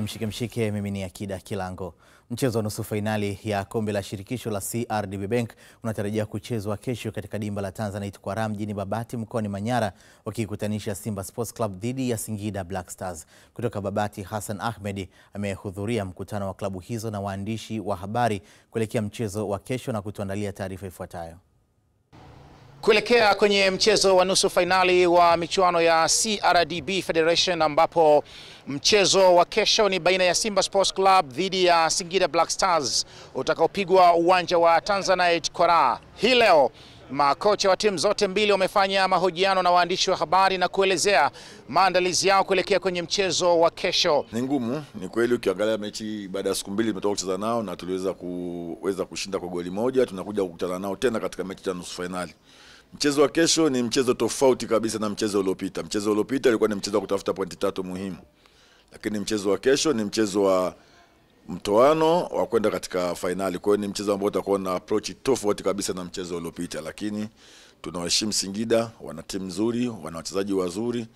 ni mshike mimi ni Akida Kilango. Mchezo wa nusu fainali ya kombe la shirikisho la CRDB Bank unatarajia kuchezwa kesho katika dimba la Tanzanite Kwaraa mjini Babati mkoani Manyara, wakikutanisha Simba Sports Club dhidi ya Singida Black Stars. Kutoka Babati, Hassan Ahmed amehudhuria mkutano wa klabu hizo na waandishi wa habari kuelekea mchezo wa kesho na kutuandalia taarifa ifuatayo. Kuelekea kwenye mchezo wa nusu fainali wa michuano ya CRDB Federation, ambapo mchezo wa kesho ni baina ya Simba Sports Club dhidi ya Singida Black Stars utakaopigwa uwanja wa Tanzanite Kwaraa. Hii leo makocha wa timu zote mbili wamefanya mahojiano na waandishi wa habari na kuelezea maandalizi yao kuelekea kwenye mchezo wa kesho. Ni ngumu, ni kweli. Ukiangalia mechi baada ya siku mbili tumetoka kucheza nao na tuliweza kushinda kwa goli moja. Tunakuja kukutana nao tena katika mechi ya nusu finali. Mchezo wa kesho ni mchezo tofauti kabisa na mchezo uliopita. Mchezo uliopita ulikuwa ni mchezo wa kutafuta pointi 3 muhimu. Lakini mchezo wa kesho ni mchezo wa mtoano wa kwenda katika finali. Kwa hiyo ni mchezo ambao utakuwa na approach tofauti kabisa na mchezo uliopita, lakini tunawaheshimu Singida, wana timu nzuri, wana wachezaji wazuri.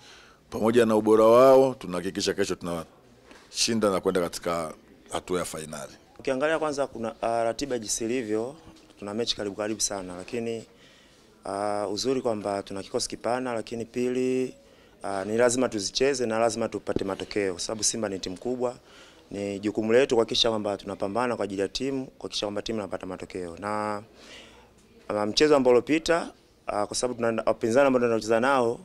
Pamoja na ubora wao, tunahakikisha kesho tunashinda na kwenda katika hatua ya finali. Ukiangalia kwanza kuna ratiba jinsi ilivyo, tuna mechi karibu sana, lakini uzuri kwamba tuna kikosi kipana, lakini pili ni lazima tuzicheze na lazima tupate matokeo kwa sababu Simba ni timu kubwa. Ni jukumu letu kuhakikisha kwamba tunapambana kwa ajili ya timu, kuhakikisha kwamba timu inapata matokeo. Na mchezo ambao uliopita, kwa sababu tuna wapinzani ambao tunacheza nao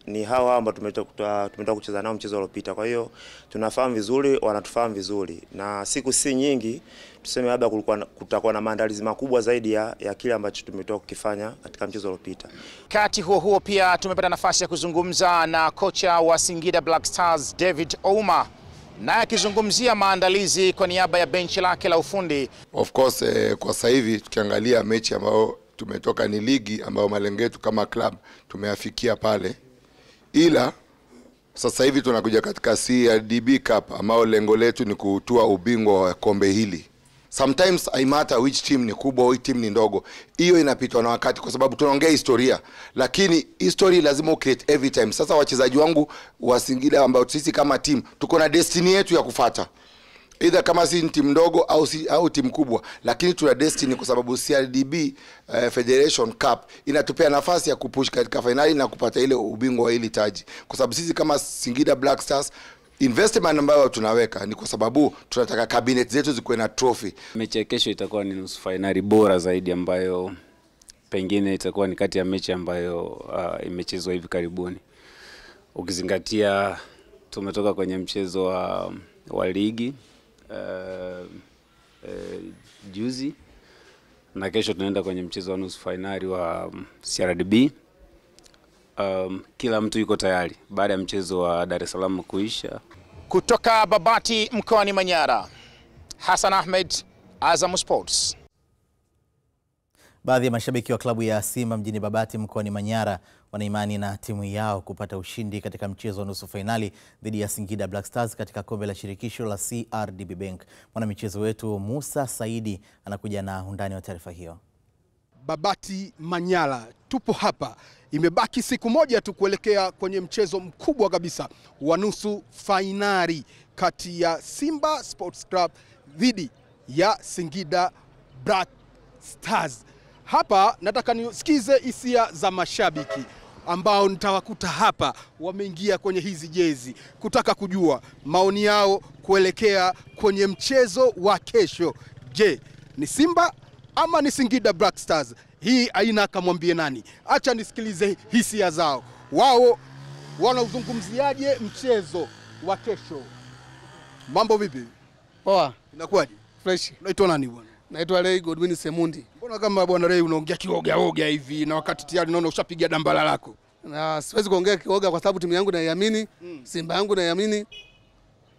ni hao ambao tumetoka kucheza nao mchezo uliopita. Kwa hiyo tunafahamu vizuri, wanatufahamu vizuri. Na siku si nyingi tuseme labda kutakuwa na maandalizi makubwa zaidi ya kile ambacho tumetoka kukifanya katika mchezo uliopita. Kati huo pia tumepata nafasi ya kuzungumza na kocha wa Singida Black Stars David Ouma, naye akizungumzia maandalizi kwa niaba ya benchi lake la ufundi. Of course kwa sasa hivi tukiangalia mechi ambayo tumetoka ni ligi ambayo malengo yetu kama club tumeafikia pale. Ila sasa hivi tunakuja katika CRDB Cup ambao lengo letu ni kutoa ubingwa wa kombe hili. Sometimes I matter which team ni kubwa au team ni ndogo. Hiyo inapitwa na wakati kwa sababu tunaongea historia. Lakini history lazima ucreate every time. Sasa wachezaji wangu wa Singida ambao sisi kama team tuko na destiny yetu ya kufuata. Either kama si timu ndogo au timu kubwa, lakini tuna destiny kwa sababu CRDB Federation Cup inatupea nafasi ya kupush katika finali na kupata ile ubingwa wa ile taji. Kwa sababu sisi kama Singida Black Stars investment ambayo tunaweka ni kwa sababu tunataka cabinet zetu zikuwe na trophy. Mechi ya kesho itakuwa ni nusu finali bora zaidi ambayo pengine itakuwa ni kati ya mechi ambayo imechezwa hivi karibuni. Ukizingatia tumetoka kwenye mchezo wa ligi juzi na kesho tunaenda kwenye mchezo wa nusu finali wa CRDB. Kila mtu yuko tayari baada ya mchezo wa Dar es Salaam kuisha. Kutoka Babati mkoani Manyara, Hassan Ahmed, Azam Sports. Baadhi ya mashabiki wa klabu ya Simba mjini Babati mkoani Manyara wana imani na timu yao kupata ushindi katika mchezo wa nusu fainali dhidi ya Singida Black Stars katika kombe la shirikisho la CRDB Bank. Mwanamichezo wetu Musa Saidi anakuja na undani wa taarifa hiyo. Babati Manyara, tupo hapa. Imebaki siku moja tu kuelekea kwenye mchezo mkubwa kabisa wa nusu fainali kati ya Simba Sports Club dhidi ya Singida Black Stars. Hapa nataka nisikize hisia za mashabiki ambao nitawakuta hapa wameingia kwenye hizi jezi kutaka kujua maoni yao kuelekea kwenye mchezo wa kesho. Je, ni Simba ama ni Singida Black Stars? Hii aina kamwambie nani? Acha nisikilize hisia zao. Wao wanauzungumziaje mchezo wa kesho? Mambo vipi? Poa. Inakuwaje? Fresh. Unaitwa nani bwana? Naitwa Ray Godwin Semundi. Mbona kama bwana Ray unaongea kioga hivi na wakati tayari naona ushapiga dambala lako? Na siwezi kuongea kioga kwa sababu timu yangu naiamini, Simba yangu naiamini.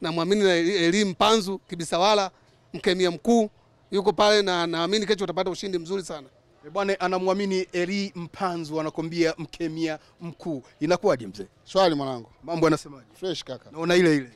Na muamini na Eli Mpanzu Kibisawala, mkemia mkuu yuko pale na naamini kesho utapata ushindi mzuri sana. Bwana anamwamini Eli Mpanzu, anakwambia mkemia mkuu. Inakuwaje mzee? Shwari mwanangu. Mambo yanasemaje? Fresh kaka. Naona ile.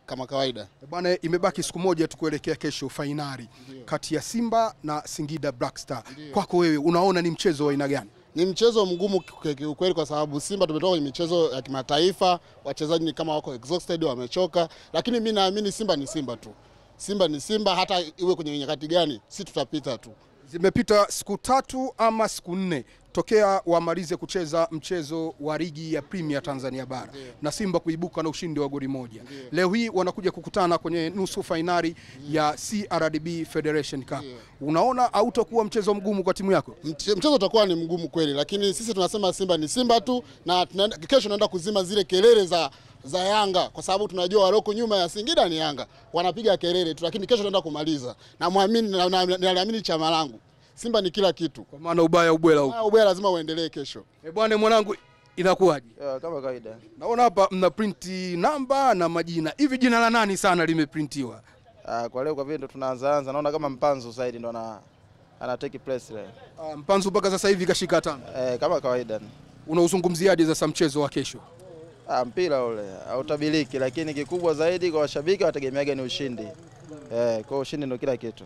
Kama kawaida. Bwana imebaki siku moja tu kuelekea kesho finali kati ya Simba na Singida Black Star. Kwako wewe unaona ni mchezo wa aina gani? Ni mchezo mgumu kiukweli kwa sababu Simba tumetoka kwenye michezo ya kimataifa, wachezaji ni kama wako exhausted, wamechoka, lakini mimi naamini Simba ni Simba tu. Simba ni Simba, hata iwe kwenye nyakati gani, si tutapita tu. Zimepita siku 3 ama siku 4 tokea wamalize kucheza mchezo wa ligi ya Premier Tanzania Bara na Simba kuibuka na ushindi wa goli 1. Leo hii wanakuja kukutana kwenye nusu fainali ya CRDB Federation Cup. Unaona hautakuwa mchezo mgumu kwa timu yako? Mchezo utakuwa ni mgumu kweli, lakini sisi tunasema Simba ni Simba tu, na kesho tunaenda kuzima zile kelele za Yanga kwa sababu tunajua waloko nyuma ya Singida ni Yanga. Wanapiga kelele tu, lakini kesho tunaenda kumaliza. Na muamini naamini chama langu. Simba ni kila kitu. Kwa maana ubaya ubwela huko. Ubwela lazima uendelee kesho. Bwana mwanangu, inakuwaje? Kama kawaida. Naona hapa mna printi namba na majina. Hivi jina la nani sana limeprintiwa? Kwa leo kwa vile ndo tunaanza naona kama Mpanzu zaidi ndo ana take place leo. Mpanzu mpaka sasa hivi kashika 5. Kama kawaida. Unauzungumziaje sasa mchezo wa kesho? Mpira ule hautabiliki, lakini kikubwa zaidi kwa washabiki wategemeaga ni ushindi. Kwa ushindi ndo kila kitu.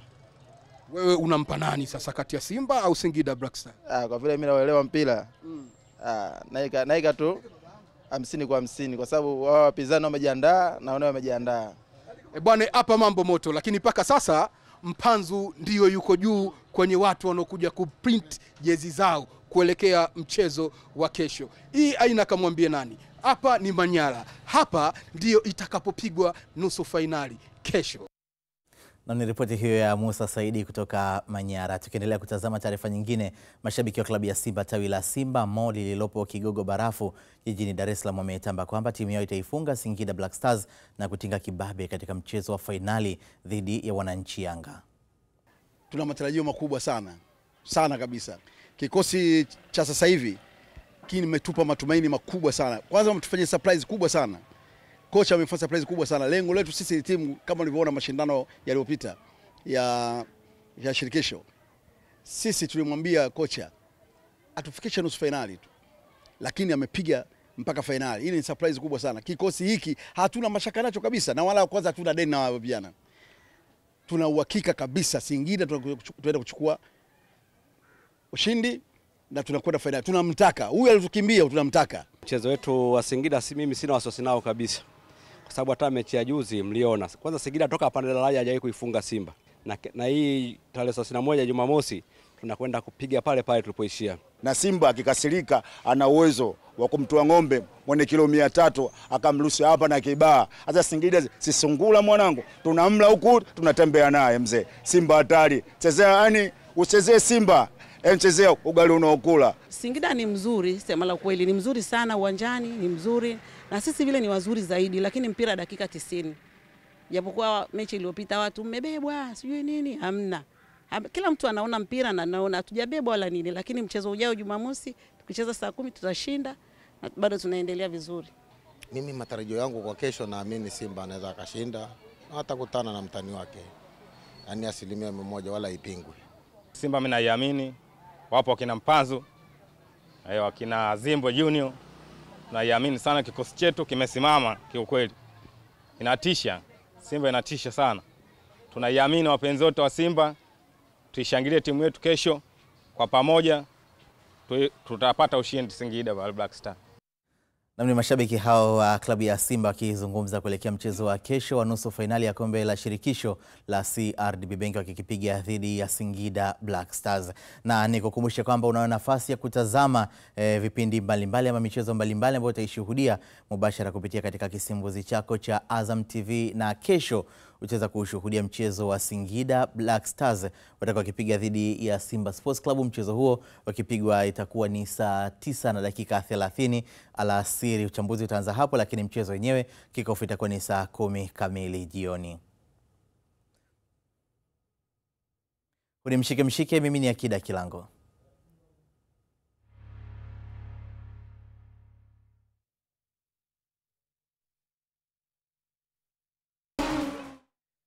Wewe unampa nani sasa kati ya Simba au Singida Black Star? Kwa vile mimi naelewa mpira. Naika tu 50 kwa 50 kwa sababu wao wapinzani wamejiandaa na wao wamejiandaa. Bwana hapa mambo moto, lakini paka sasa Mpanzu ndio yuko juu kwenye watu wanaokuja kuprint jezi zao kuelekea mchezo wa kesho. Hii aina kamwambie nani? Hapa ni Manyara. Hapa ndio itakapopigwa nusu fainali kesho. Na ni ripoti hiyo ya Musa Saidi kutoka Manyara. Tukiendelea kutazama taarifa nyingine, mashabiki wa klabu ya Simba tawi la Simba Mall lililopo Kigogo Barafu jijini Dar es Salaam wametamba kwamba timu yao itaifunga Singida Black Stars na kutinga kibabe katika mchezo wa fainali dhidi ya wananchi Yanga. Tuna matarajio makubwa sana kabisa. Kikosi cha sasa hivi kimetupa matumaini makubwa sana. Kwanza mtufanyie surprise kubwa sana. Kocha amefanya surprise kubwa sana. Lengo letu sisi ni timu kama ulivyoona mashindano yaliyopita ya shirikisho. Sisi tulimwambia kocha atufikishe nusu finali tu. Lakini amepiga mpaka finali. Hii ni surprise kubwa sana. Kikosi hiki hatuna mashaka nacho kabisa, na wala kwanza hatuna deni na vijana. Tuna uhakika kabisa Singida tunaenda kuchukua ushindi na tunakwenda finali. Tunamtaka. Huyu alitukimbia tunamtaka. Mchezo wetu wa Singida mimi sina wasiwasi nao kabisa. Kwa sababu hata mechi ya juzi mliona. Kwanza Singida toka pande daraja hajawahi kuifunga Simba. Na hii tarehe 31 Jumamosi tunakwenda kupiga pale pale tulipoishia. Na Simba akikasirika ana uwezo wa kumtoa ng'ombe mwenye kilo 300 akamruhusu hapa na kibaa. Sasa Singida si sungula mwanangu. Tunamla huku tunatembea naye mzee. Simba hatari. Chezea yani uchezee Simba. Mchezea ugali unaokula. Singida ni mzuri, sema la kweli ni mzuri sana uwanjani, ni mzuri. Na sisi vile ni wazuri zaidi, lakini mpira dakika 90. Japokuwa mechi iliyopita watu mmebebwa, sijui nini, hamna. Kila mtu anaona mpira na anaona hatujabebwa wala nini, lakini mchezo ujao Jumamosi tukicheza saa 10 tutashinda na bado tunaendelea vizuri. Mimi matarajio yangu kwa kesho, naamini Simba anaweza akashinda na atakutana na mtani wake. Yaani 100% wala ipingwe. Simba mimi naiamini, wapo wakina Mpanzu, wakina Zimbo Junior. Naiamini sana kikosi chetu kimesimama kiukweli. Inatisha. Simba inatisha sana. Tunaiamini wapenzi wote wa Simba. Tuishangilie timu yetu kesho kwa pamoja. Tutapata ushindi Singida Black Star. Na ni mashabiki hao wa klabu ya Simba wakizungumza kuelekea mchezo wa kesho wa nusu fainali ya kombe la shirikisho la CRDB Bank wakikipiga dhidi ya Singida Black Stars. Na nikukumbusha kwamba una nafasi ya kutazama vipindi mbalimbali ama michezo mbalimbali ambayo utaishuhudia mubashara kupitia katika kisimbuzi chako cha Azam TV, na kesho utaweza kushuhudia mchezo wa Singida Black Stars watakuwa wakipiga dhidi ya Simba Sports Club. Mchezo huo wakipigwa itakuwa ni saa 9:30 alasiri. Uchambuzi utaanza hapo, lakini mchezo wenyewe kickoff itakuwa ni saa 10 kamili jioni. Mshike, mimi ni Akida Kilango.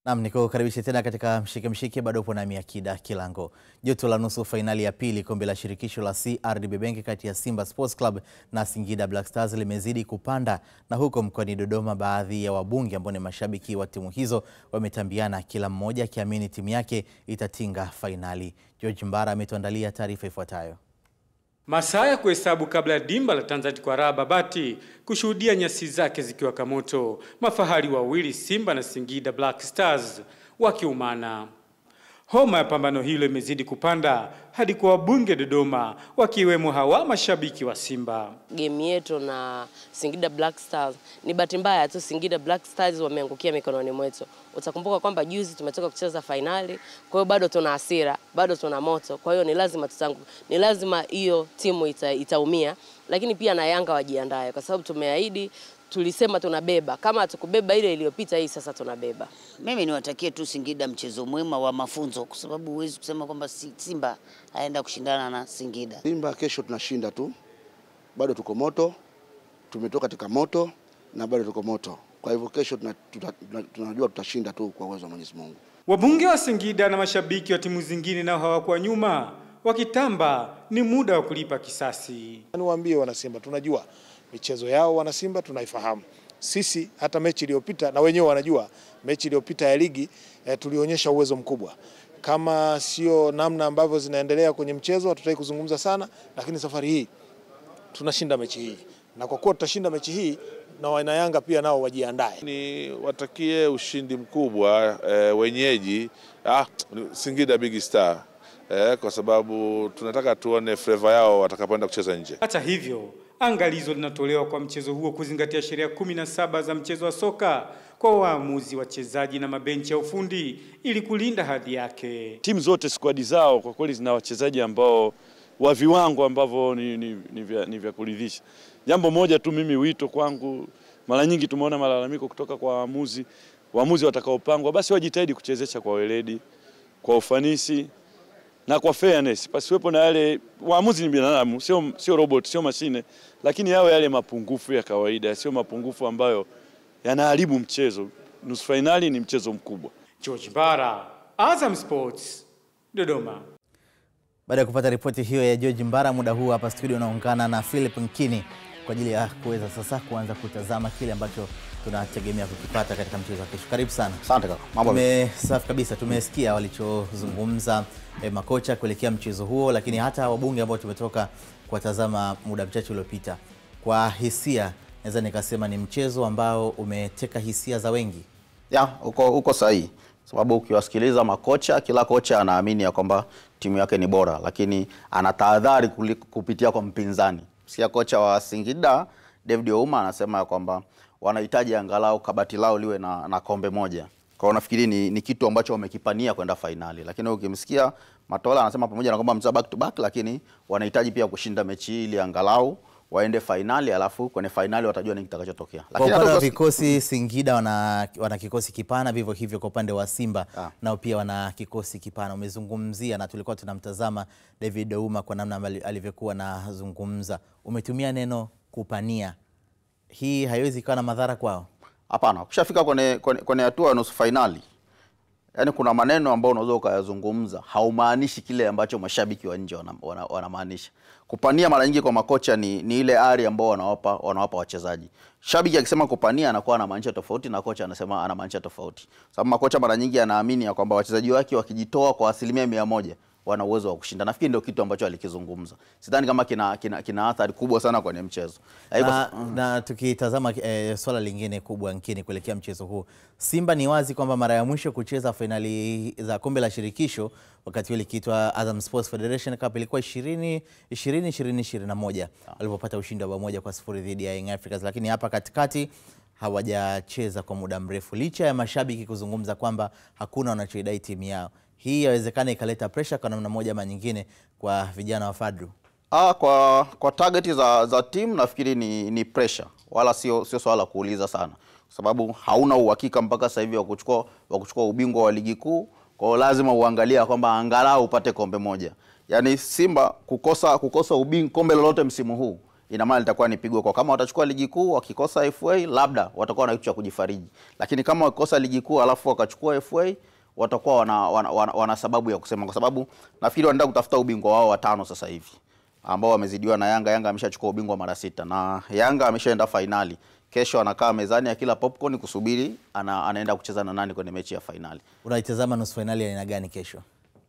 Naam, nikukaribisha tena katika mshike bado upo na Akida Kilango. Joto la nusu fainali ya pili kombe la shirikisho la CRDB Bank kati ya Simba Sports Club na Singida Black Stars limezidi kupanda, na huko mkoani Dodoma baadhi ya wabunge ambao ni mashabiki wa timu hizo wametambiana, kila mmoja akiamini timu yake itatinga fainali. George Mbara ametuandalia taarifa ifuatayo. Masaa ya kuhesabu kabla ya dimba la Tanzania kwa raha Babati kushuhudia nyasi zake zikiwaka moto, mafahari wawili Simba na Singida Black Stars wakiumana. Homa ya pambano hilo imezidi kupanda hadi kwa wabunge Dodoma, wakiwemo hawa mashabiki wa Simba. Game yetu na Singida Black Stars ni bahati mbaya tu, Singida Black Stars wameangukia mikononi mwetu. Utakumbuka kwamba juzi tumetoka kucheza finali, kwa hiyo bado tuna hasira, bado tuna moto. Kwa hiyo ni lazima hiyo timu itaumia, lakini pia na Yanga wajiandae kwa sababu tumeahidi, tulisema tunabeba. Kama hatukubeba ile iliyopita, hii sasa tunabeba. Mimi niwatakie tu Singida mchezo mwema wa mafunzo, kwa sababu huwezi kusema kwamba Simba aenda kushindana na Singida. Simba kesho tunashinda tu. Bado tuko moto. Tumetoka katika moto na bado tuko moto. Kwa hivyo kesho tunajua tutashinda tu kwa uwezo wa Mwenyezi Mungu. Wabunge wa Singida na mashabiki wa timu zingine nao hawakuwa nyuma, wakitamba ni muda wa kulipa kisasi. Niwaambie wana Simba, tunajua michezo yao wana Simba tunaifahamu. Sisi hata mechi iliyopita na wenyewe wanajua mechi iliyopita ya ligi tulionyesha uwezo mkubwa. Kama sio namna ambavyo zinaendelea kwenye mchezo hatutaki kuzungumza sana, lakini safari hii tunashinda mechi hii. Na kwa kuwa tutashinda mechi hii, na wana Yanga pia nao wajiandae. Ni watakie ushindi mkubwa wenyeji Singida Big Star kwa sababu tunataka tuone flavor yao watakapoenda kucheza nje. Hata hivyo, angalizo linatolewa kwa mchezo huo kuzingatia sheria 17 za mchezo wa soka kwa waamuzi, wachezaji na mabenchi ya ufundi ili kulinda hadhi yake. Timu zote squad zao kwa kweli zina wachezaji ambao wa viwango ambavyo ni vya kuridhisha. Jambo moja tu mimi wito kwangu, mara nyingi tumeona malalamiko kutoka kwa waamuzi watakaopangwa, basi wajitahidi kuchezesha kwa weledi, kwa ufanisi na kwa fairness. Pasiwepo na yale, waamuzi ni binadamu, sio robot, sio mashine, lakini yawe yale mapungufu ya kawaida, sio mapungufu ambayo yanaharibu mchezo. Nusu finali ni mchezo mkubwa. George Mbara, Azam Sports, Dodoma. Baada ya kupata ripoti hiyo ya George Mbara, muda huu hapa studio naungana na Philip Nkini kwa ajili ya kuweza sasa kuanza kutazama kile ambacho tunategemea kukipata katika mchezo wa kesho. Karibu sana. Asante kaka. Mambo safi kabisa. Tumesikia walichozungumza makocha kuelekea mchezo huo, lakini hata wabunge ambao tumetoka kuwatazama muda mchache uliopita. Kwa hisia, naweza nikasema ni mchezo ambao umeteka hisia za wengi. Uko sahihi. Sababu ukiwasikiliza makocha, kila kocha anaamini ya kwamba timu yake ni bora, lakini anatahadhari kupitia kwa mpinzani. Sikia kocha wa Singida David Ouma anasema kwamba wanahitaji angalau kabati lao liwe na kombe moja. Kwa hiyo nafikiri ni kitu ambacho wamekipania kwenda finali. Lakini ukimsikia Matola anasema pamoja na kwamba mchezo back to back, lakini wanahitaji pia kushinda mechi ili angalau waende finali, alafu kwenye finali watajua nini kitakachotokea. Lakini kwa vikosi Singida wana kikosi kipana, vivyo hivyo kwa upande wa Simba nao pia wana kikosi kipana. Umezungumzia na tulikuwa tunamtazama David Ouma kwa namna alivyokuwa anazungumza. Umetumia neno kupania. Hii haiwezi kuwa na madhara kwao? Hapana. Ukishafika kwenye hatua ya nusu finali, yani kuna maneno ambayo unaweza ukayazungumza haumaanishi kile ambacho mashabiki wa nje wanamaanisha. Kupania mara nyingi kwa makocha ni ile ari ambao wanawapa wachezaji. Shabiki akisema kupania anakuwa anamaanisha tofauti na kocha anasema anamaanisha tofauti. Sababu makocha mara nyingi anaamini ya kwamba wachezaji wake wakijitoa kwa 100% wana uwezo wa kushinda. Nafikiri ndio kitu ambacho alikizungumza. Sidhani kama kina athari kubwa sana kwenye mchezo. Na tukitazama swala lingine kubwa Nkini kuelekea mchezo huu. Simba ni wazi kwamba mara ya mwisho kucheza finali za kombe la shirikisho wakati ile kiitwa Azam Sports Federation Cup ilikuwa 2021 walipopata ushindi wa 1-0 dhidi ya Young Africans, lakini hapa katikati hawajacheza kwa muda mrefu licha ya mashabiki kuzungumza kwamba hakuna wanachodai timu yao. Hii yawezekana ikaleta pressure kwa namna moja ama nyingine kwa vijana wa Fadru. Kwa target za timu nafikiri ni pressure, wala sio swala kuuliza sana, sababu hauna uhakika mpaka sasa hivi wa kuchukua ubingwa wa ligi kuu. Kwa hiyo lazima uangalia kwamba angalau upate kombe moja. Yaani Simba kukosa ubingwa kombe lolote msimu huu ina maana litakuwa ni pigo kwa kama watachukua ligi kuu, wakikosa FA labda watakuwa na kitu cha kujifariji. Lakini kama wakikosa ligi kuu alafu wakachukua FA watakuwa wana sababu ya kusema, kwa sababu nafikiri wanaenda kutafuta ubingwa wao wa 5 sasa hivi ambao wamezidiwa na Yanga. Yanga ameshachukua ubingwa mara 6 na Yanga ameshaenda finali. Kesho anakaa mezani ya kila popcorn kusubiri anaenda kucheza na nani kwenye mechi ya finali. Unaitazama nusu finali ya aina gani kesho?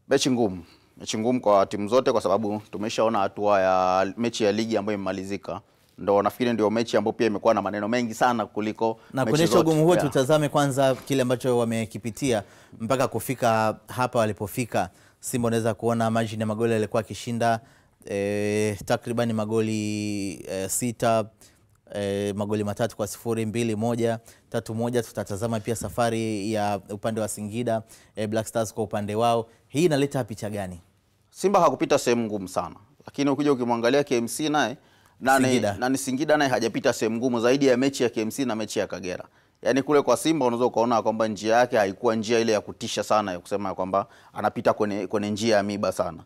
Mechi ngumu. Mechi ngumu kwa timu zote kwa sababu tumeshaona hatua ya mechi ya ligi ambayo imemalizika. Ndio nafikiri ndio mechi ambayo pia imekuwa na maneno mengi sana kuliko na mechi kuonesha zote. ugumu huo. Yeah. Tutazame kwanza kile ambacho wamekipitia mpaka kufika hapa walipofika. Simba unaweza kuona margin ya magoli alikuwa akishinda takriban magoli 6, magoli 3-0, 2-1, 3-1. Tutatazama pia safari ya upande wa Singida Black Stars kwa upande wao. Hii inaleta picha gani? Simba hakupita sehemu ngumu sana, lakini ukija ukimwangalia KMC naye Singida naye hajapita sehemu ngumu zaidi ya mechi ya KMC na mechi ya Kagera. Yaani kule kwa Simba unaweza kuona kwamba njia yake haikuwa njia ile ya kutisha sana ya kusema kwamba anapita kwenye njia ya miba sana.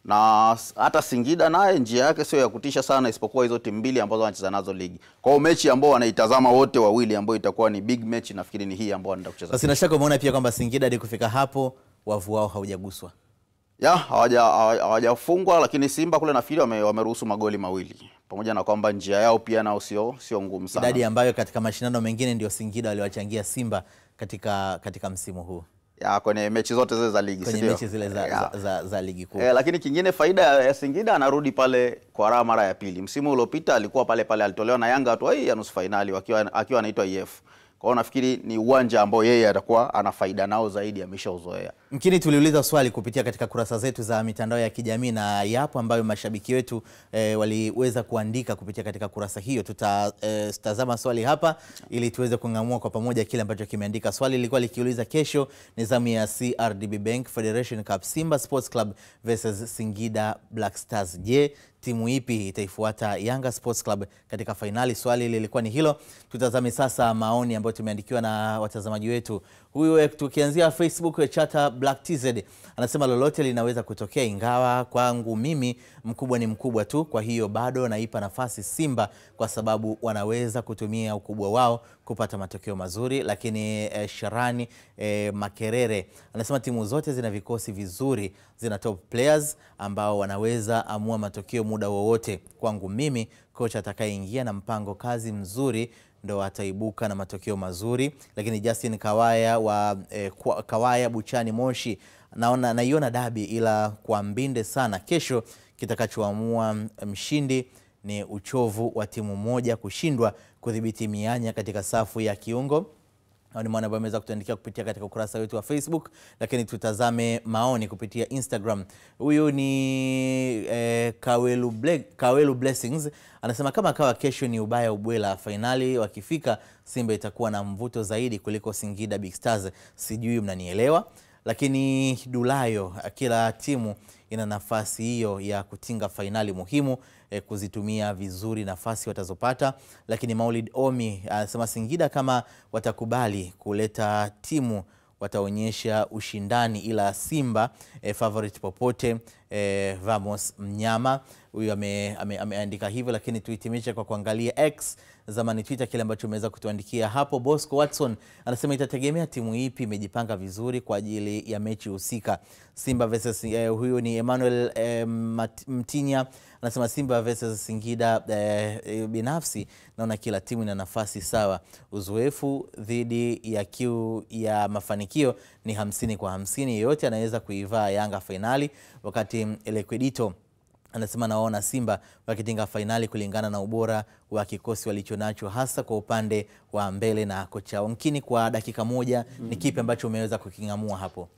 Na hata Singida naye njia yake sio ya kutisha sana isipokuwa hizo timu mbili ambazo wanacheza nazo ligi. Kwa hiyo mechi ambao wanaitazama wote wawili ambayo itakuwa ni big match, nafikiri ni hii ambayo wanaenda kucheza. Basi na shaka umeona pia kwamba Singida hadi kufika hapo wavu wao haujaguswa. Hawajafungwa, lakini Simba kule nafikiri wameruhusu magoli mawili. Pamoja na kwamba njia yao pia nao sio ngumu sana. Idadi ambayo katika mashindano mengine ndio Singida waliwachangia Simba katika msimu huu. Kwenye mechi zote zile za ligi, kwenye mechi zile za ligi kuu. Lakini kingine faida ya Singida, anarudi pale kwa raha mara ya pili. Msimu uliopita alikuwa pale alitolewa na Yanga hatua hii ya nusu finali akiwa anaitwa EF. Kwa hiyo nafikiri ni uwanja ambao yeye atakuwa ana faida nao zaidi, ameshauzoea. Mkini tuliuliza swali kupitia katika kurasa zetu za mitandao ya kijamii na yapo ambayo mashabiki wetu waliweza kuandika kupitia katika kurasa hiyo. Tutatazama swali hapa ili tuweze kungamua kwa pamoja kile ambacho kimeandika. Swali lilikuwa likiuliza, kesho ni zamu ya CRDB Bank Federation Cup, Simba Sports Club versus Singida Black Stars. Je, timu ipi itaifuata Yanga Sports Club katika finali? Swali lilikuwa ni hilo. Tutazame sasa maoni ambayo tumeandikiwa na watazamaji wetu. Huyu tukianzia Facebook, Chata Black TZ anasema lolote linaweza kutokea, ingawa kwangu mimi mkubwa ni mkubwa tu, kwa hiyo bado naipa nafasi Simba kwa sababu wanaweza kutumia ukubwa wao kupata matokeo mazuri. Lakini Sharani Makerere anasema timu zote zina vikosi vizuri, zina top players ambao wanaweza amua matokeo muda wowote. Kwangu mimi kocha atakayeingia na mpango kazi mzuri ndo ataibuka na matokeo mazuri. Lakini Justin Kawaya wa Kawaya Buchani Moshi, naiona dabi ila kwa mbinde sana. Kesho kitakachoamua mshindi ni uchovu wa timu moja kushindwa kudhibiti mianya katika safu ya kiungo. Ni maana ambayo ameweza kutuandikia kupitia katika ukurasa wetu wa Facebook. Lakini tutazame maoni kupitia Instagram. Huyu ni Kawelu Blessings anasema kama kawa kesho ni ubaya ubwela, finali wakifika Simba itakuwa na mvuto zaidi kuliko Singida Big Stars. Sijui mnanielewa. Lakini Dulayo, kila timu ina nafasi hiyo ya kutinga finali muhimu, kuzitumia vizuri nafasi watazopata. Lakini Maulid Omi anasema Singida kama watakubali kuleta timu wataonyesha ushindani, ila Simba favorite popote. Vamos Mnyama huyu ameandika hivyo. Lakini tuhitimishe kwa kuangalia X zamani Twitter kile ambacho umeweza kutuandikia hapo. Bosco Watson anasema itategemea timu ipi imejipanga vizuri kwa ajili ya mechi husika. Simba versus huyu ni Emmanuel Mtinya anasema Simba versus Singida, binafsi naona kila timu ina nafasi sawa. Uzoefu dhidi ya kiu ya mafanikio ni 50 kwa 50, yote anaweza kuivaa Yanga finali. Wakati Liquidito anasema naona Simba wakitinga finali kulingana na ubora wa kikosi walichonacho, hasa kwa upande wa mbele na kocha. Mkini kwa dakika moja ni kipi ambacho umeweza kukingamua hapo?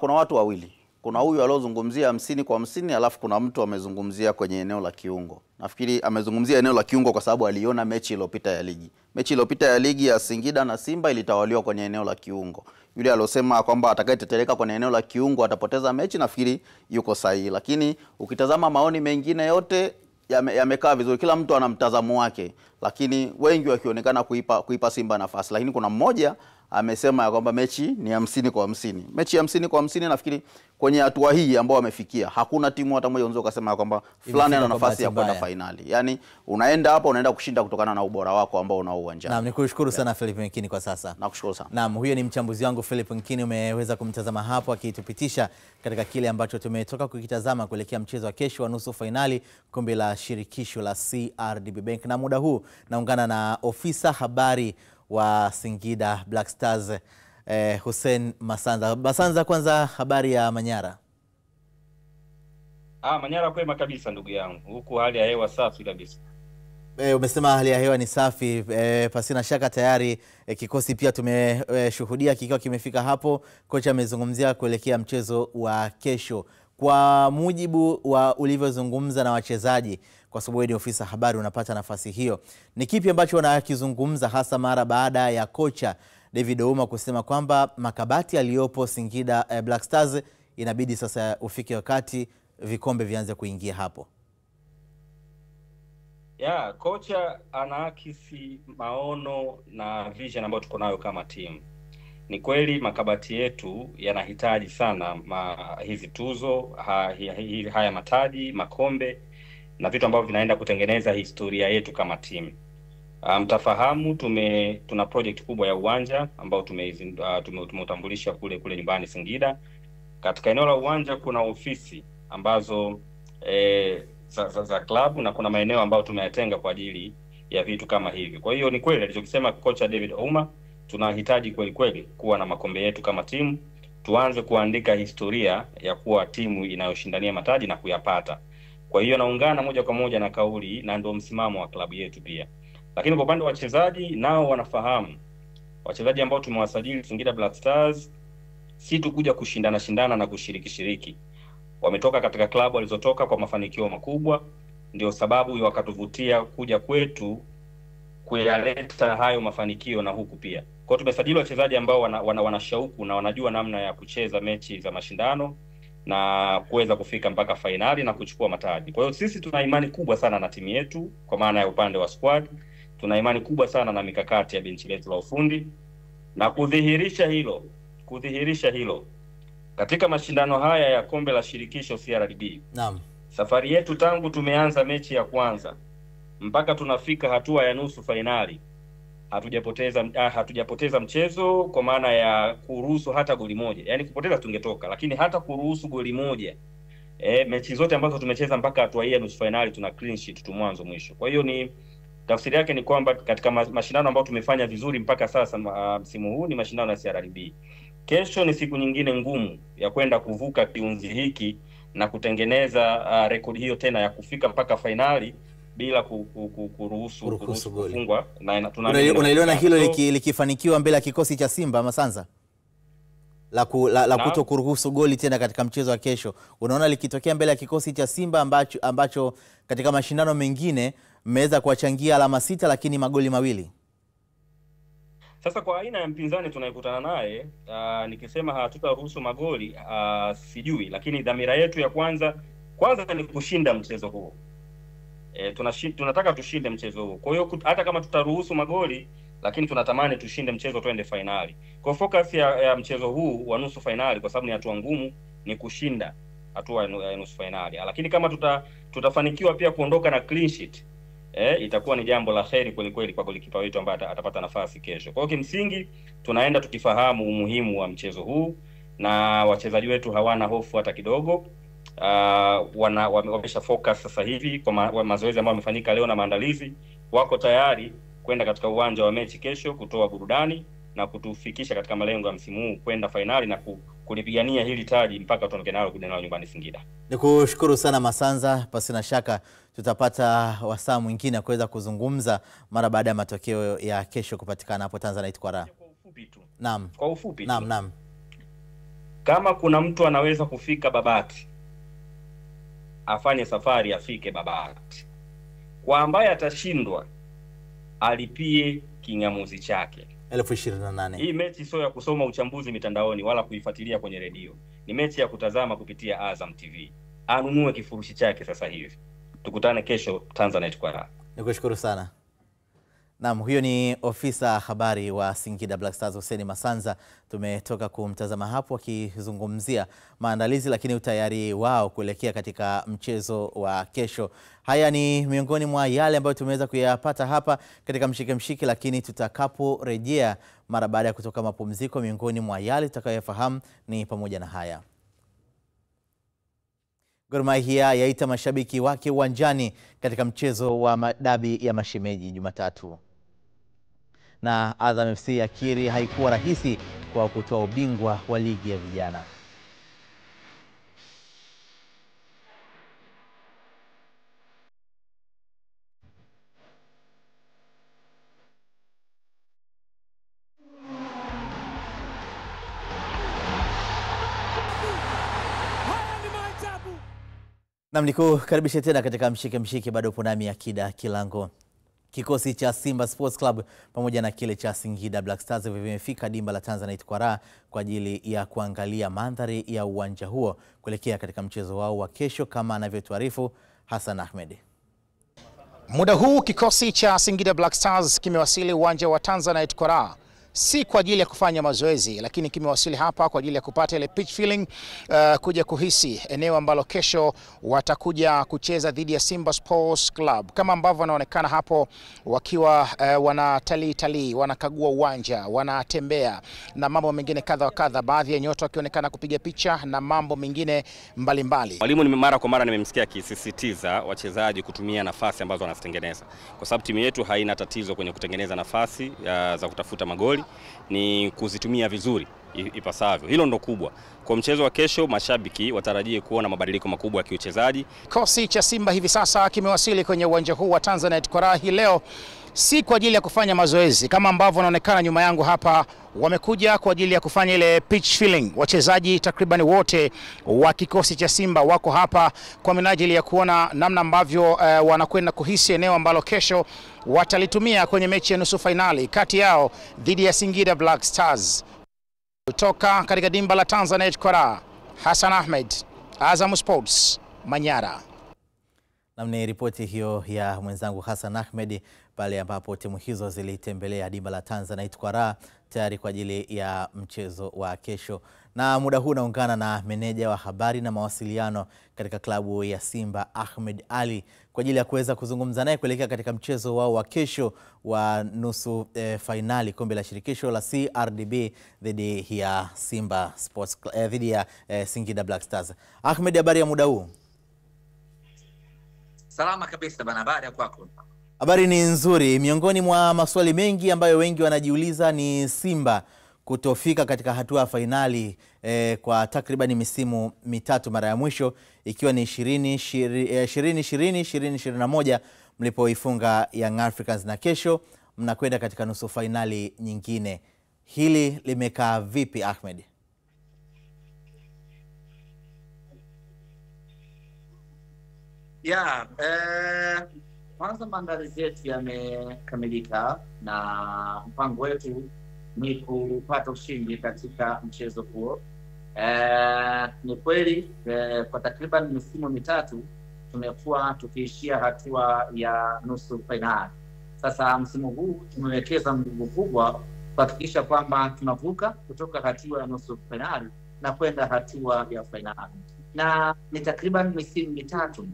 Kuna watu wawili. Kuna huyu aliozungumzia 50 kwa 50, alafu kuna mtu amezungumzia kwenye eneo la kiungo. Nafikiri amezungumzia eneo la kiungo kwa sababu aliona mechi iliyopita ya ligi. Mechi iliyopita ya ligi ya Singida na Simba ilitawaliwa kwenye eneo la kiungo. Yule alosema kwamba atakayetetereka kwenye eneo la kiungo atapoteza mechi, nafikiri yuko sahihi. Lakini ukitazama maoni mengine yote yamekaa vizuri, kila mtu ana mtazamo wake, lakini wengi wakionekana kuipa Simba nafasi. Lakini kuna mmoja amesema ya kwamba mechi ni 50 kwa 50. Mechi 50 kwa 50, nafikiri kwenye hatua hii ambao wamefikia hakuna timu hata moja unaweza kusema kwamba fulani ana nafasi ya kwenda finali. Yaani unaenda hapa unaenda kushinda kutokana na ubora wako ambao unao uwanjani. Naam, nikushukuru sana Philip Nkini kwa sasa. Nakushukuru sana. Naam, huyo ni mchambuzi wangu Philip Nkini, umeweza kumtazama hapo akitupitisha katika kile ambacho tumetoka kukitazama kuelekea mchezo wa kesho wa nusu finali kombe la shirikisho la CRDB Bank. Na muda huu naungana na ofisa habari wa Singida Black Stars Hussein Masanza. Masanza, kwanza habari ya Manyara? Manyara kwema kabisa ndugu yangu. Huku hali ya hewa safi kabisa. Umesema hali ya hewa ni safi, pasina shaka tayari kikosi pia tumeshuhudia kikiwa kimefika hapo. Kocha amezungumzia kuelekea mchezo wa kesho. Kwa mujibu wa ulivyozungumza na wachezaji, kwa sababu wewe ni ofisa habari unapata nafasi hiyo, ni kipi ambacho wanakizungumza hasa mara baada ya kocha David Ouma kusema kwamba makabati aliyopo Singida Black Stars inabidi sasa ufike wakati vikombe vianze kuingia hapo? Kocha anaakisi maono na vision ambayo tuko nayo kama timu. Ni kweli makabati yetu yanahitaji sana hizi tuzo, haya mataji, makombe na vitu ambavyo vinaenda kutengeneza historia yetu kama timu. Mtafahamu tuna project kubwa ya uwanja ambao tumeutambulisha kule nyumbani Singida. Katika eneo la uwanja kuna ofisi ambazo za klabu na kuna maeneo ambayo tumeyatenga kwa ajili ya vitu kama hivi. Kwa hiyo ni kweli alichokisema kocha David Ouma, tunahitaji kweli kuwa na makombe yetu kama timu, tuanze kuandika historia ya kuwa timu inayoshindania mataji na kuyapata. Kwa hiyo naungana moja kwa moja na kauli na ndio msimamo wa klabu yetu pia. Lakini kwa upande wa wachezaji nao wanafahamu. Wachezaji ambao tumewasajili Singida Black Stars si tu kuja kushindana na kushiriki. Wametoka katika klabu walizotoka kwa mafanikio makubwa, ndio sababu wakatuvutia kuja kwetu kuyaleta hayo mafanikio na huku pia. Kwa tumesajili wachezaji ambao wana shauku na wanajua namna ya kucheza mechi za mashindano na kuweza kufika mpaka fainali na kuchukua mataji. Kwa hiyo sisi tuna imani kubwa sana na timu yetu kwa maana ya upande wa squad. Tuna imani kubwa sana na mikakati ya benchi letu la ufundi na kudhihirisha hilo katika mashindano haya ya kombe la shirikisho CRDB. Naam. Safari yetu tangu tumeanza mechi ya kwanza mpaka tunafika hatua ya nusu fainali hatujapoteza mchezo kwa maana ya kuruhusu hata goli moja. Yaani kupoteza tungetoka, lakini hata kuruhusu goli moja. Mechi zote ambazo tumecheza mpaka hatua hii ya nusu fainali tuna clean sheet tu mwanzo mwisho. Kwa hiyo ni tafsiri yake ni kwamba katika mashindano ambayo tumefanya vizuri mpaka sasa msimu huu ni mashindano ya CRDB. Kesho ni siku nyingine ngumu ya kwenda kuvuka kiunzi hiki na kutengeneza rekodi hiyo tena ya kufika mpaka fainali bila kuruhusu kufungwa. Unaliona hilo likifanikiwa mbele ya kikosi cha Simba Masanza? La kuto kuruhusu goli tena katika mchezo wa kesho. Unaona likitokea mbele ya kikosi cha Simba ambacho katika mashindano mengine mmeweza kuwachangia alama 6 lakini magoli 2. Sasa kwa aina ya mpinzani tunayekutana naye, nikisema hatutaruhusu magoli sijui, lakini dhamira yetu ya kwanza ni kushinda mchezo huo. Tunataka tushinde mchezo huo. Kwa hiyo hata kama tutaruhusu magoli, lakini tunatamani tushinde mchezo twende fainali. Kwa focus ya mchezo huu wa nusu fainali, kwa sababu ni hatua ngumu, ni kushinda hatua ya nusu fainali. Lakini kama tutafanikiwa pia kuondoka na clean sheet, itakuwa ni jambo la kheri kweli kwa golikipa wetu ambaye atapata nafasi kesho. Kwa hiyo kimsingi tunaenda tukifahamu umuhimu wa mchezo huu na wachezaji wetu hawana hofu hata kidogo. Wamesha focus sasa hivi kwa mazoezi ambayo yamefanyika leo na maandalizi, wako tayari kwenda katika uwanja wa mechi kesho kutoa burudani na kutufikisha katika malengo ya msimu huu kwenda fainali na kulipigania hili taji mpaka tuondoke nalo nyumbani Singida. Nikushukuru sana Masanza, pasina shaka tutapata wasaa mwingine kuweza kuzungumza mara baada ya matokeo ya kesho kupatikana hapo Tanzanite kwa raha. Naam. Kwa ufupi. Naam. Kama kuna mtu anaweza kufika Babati, afanye safari afike Babati. Kwa ambaye atashindwa alipie kingamuzi chake 1028. Hii mechi sio ya kusoma uchambuzi mitandaoni wala kuifuatilia kwenye redio. Ni mechi ya kutazama kupitia Azam TV. Anunue kifurushi chake sasa hivi. Tukutane kesho Tanzanite kwa raha. Nikushukuru sana. Naam, huyo ni ofisa habari wa Singida Black Stars Hussein Masanza. Tumetoka kumtazama hapo akizungumzia maandalizi lakini utayari wao kuelekea katika mchezo wa kesho. Haya ni miongoni mwa yale ambayo tumeweza kuyapata hapa katika mshike, lakini tutakaporejea mara baada ya kutoka mapumziko, miongoni mwa yale tutakayofahamu ni pamoja na haya. Gor Mahia yaita mashabiki wake uwanjani katika mchezo wa dabi ya mashemeji Jumatatu. Na Azam FC yakiri haikuwa rahisi kwa kutoa ubingwa wa ligi ya vijana. Nam nikukaribisha tena katika mshike bado upo nami Akida Kilango. Kikosi cha Simba Sports Club pamoja na kile cha Singida Black Stars vimefika dimba la Tanzanite kwa raha kwa ajili ya kuangalia mandhari ya uwanja huo kuelekea katika mchezo wao wa kesho, kama anavyotuarifu Hassan Ahmed. Muda huu kikosi cha Singida Black Stars kimewasili uwanja wa Tanzanite kwa raha, si kwa ajili ya kufanya mazoezi, lakini kimewasili hapa kwa ajili ya kupata ile pitch feeling, kuja kuhisi eneo ambalo kesho watakuja kucheza dhidi ya Simba Sports Club. Kama ambavyo wanaonekana hapo wakiwa wanatalii, wanakagua uwanja, wanatembea na mambo mengine kadha wa kadha, baadhi ya nyota wakionekana kupiga picha na mambo mengine mbalimbali. Mwalimu ni mara kwa mara nimemsikia akisisitiza wachezaji kutumia nafasi ambazo wanazitengeneza, kwa sababu timu yetu haina tatizo kwenye kutengeneza nafasi za kutafuta magoli, ni kuzitumia vizuri ipasavyo. Hilo ndo kubwa. Kwa mchezo wa kesho mashabiki watarajie kuona mabadiliko makubwa ya kiuchezaji. Kikosi cha Simba hivi sasa kimewasili kwenye uwanja huu wa Tanzanite kwa raha hii leo, si kwa ajili ya kufanya mazoezi kama ambavyo wanaonekana nyuma yangu hapa. Wamekuja kwa ajili ya kufanya ile pitch feeling. Wachezaji takriban wote wa kikosi cha Simba wako hapa kwa minajili ya kuona namna ambavyo wanakwenda kuhisi eneo ambalo kesho watalitumia kwenye mechi ya nusu finali kati yao dhidi ya Singida Black Stars. Kutoka katika dimba la Tanzanite kwa raha, Hassan Ahmed, Azam Sports, Manyara. Namni ripoti hiyo ya mwenzangu Hassan Ahmed pale ambapo timu hizo zilitembelea dimba la Tanzanite kwa raha tayari kwa ajili ya mchezo wa kesho. Na muda huu naungana na meneja wa habari na mawasiliano katika klabu ya Simba, Ahmed Ali, kwa ajili ya kuweza kuzungumza naye kuelekea katika mchezo wao wa kesho wa nusu finali kombe la shirikisho la CRDB dhidi ya Simba Sports dhidi ya Singida Black Stars. Ahmed, habari ya muda huu? Salama kabisa bana, habari kwako? Habari ni nzuri. Miongoni mwa maswali mengi ambayo wengi wanajiuliza ni Simba kutofika katika hatua ya finali kwa takriban misimu mitatu, mara ya mwisho ikiwa ni 2020-2021 mlipoifunga Young Africans, na kesho mnakwenda katika nusu finali nyingine. Hili limekaa vipi Ahmed? Kwanza maandalizi yetu yamekamilika na mpango wetu ni kupata ushindi katika mchezo huo. Ni kweli kwa takriban misimu mitatu tumekuwa tukiishia hatua ya nusu finali. Sasa msimu huu tumewekeza nguvu kubwa kuhakikisha kwamba tunavuka kutoka hatua ya nusu finali na kwenda hatua ya finali. Na ni takriban misimu mitatu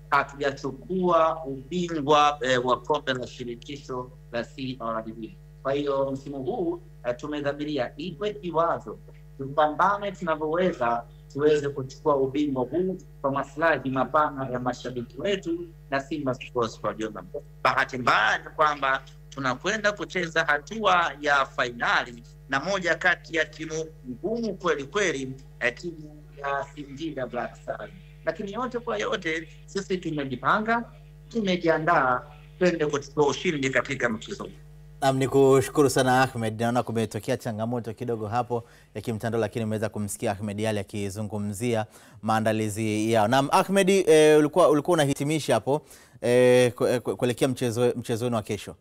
hatujachukua ubingwa wa kombe la shirikisho la CRDB. Kwa hiyo msimu huu tumedhamiria iwe kiwazo tupambane tunavyoweza tuweze kuchukua ubingwa huu kwa maslahi mapana ya mashabiki wetu na Simba Sports kwa jumla. Bahati mbaya ni kwamba tunakwenda kucheza hatua ya finali na moja kati ya timu ngumu kweli kweli, timu ya Singida Black Stars. Lakini yote kwa yote sisi tumejipanga, tumejiandaa twende kuchukua ushindi katika mchezo. Naam, nikushukuru sana Ahmed. Naona kumetokea changamoto kidogo hapo ya kimtandao, lakini umeweza kumsikia Ahmed Ali akizungumzia maandalizi yao. Naam Ahmed, ulikuwa unahitimisha hapo kuelekea mchezo wa kesho.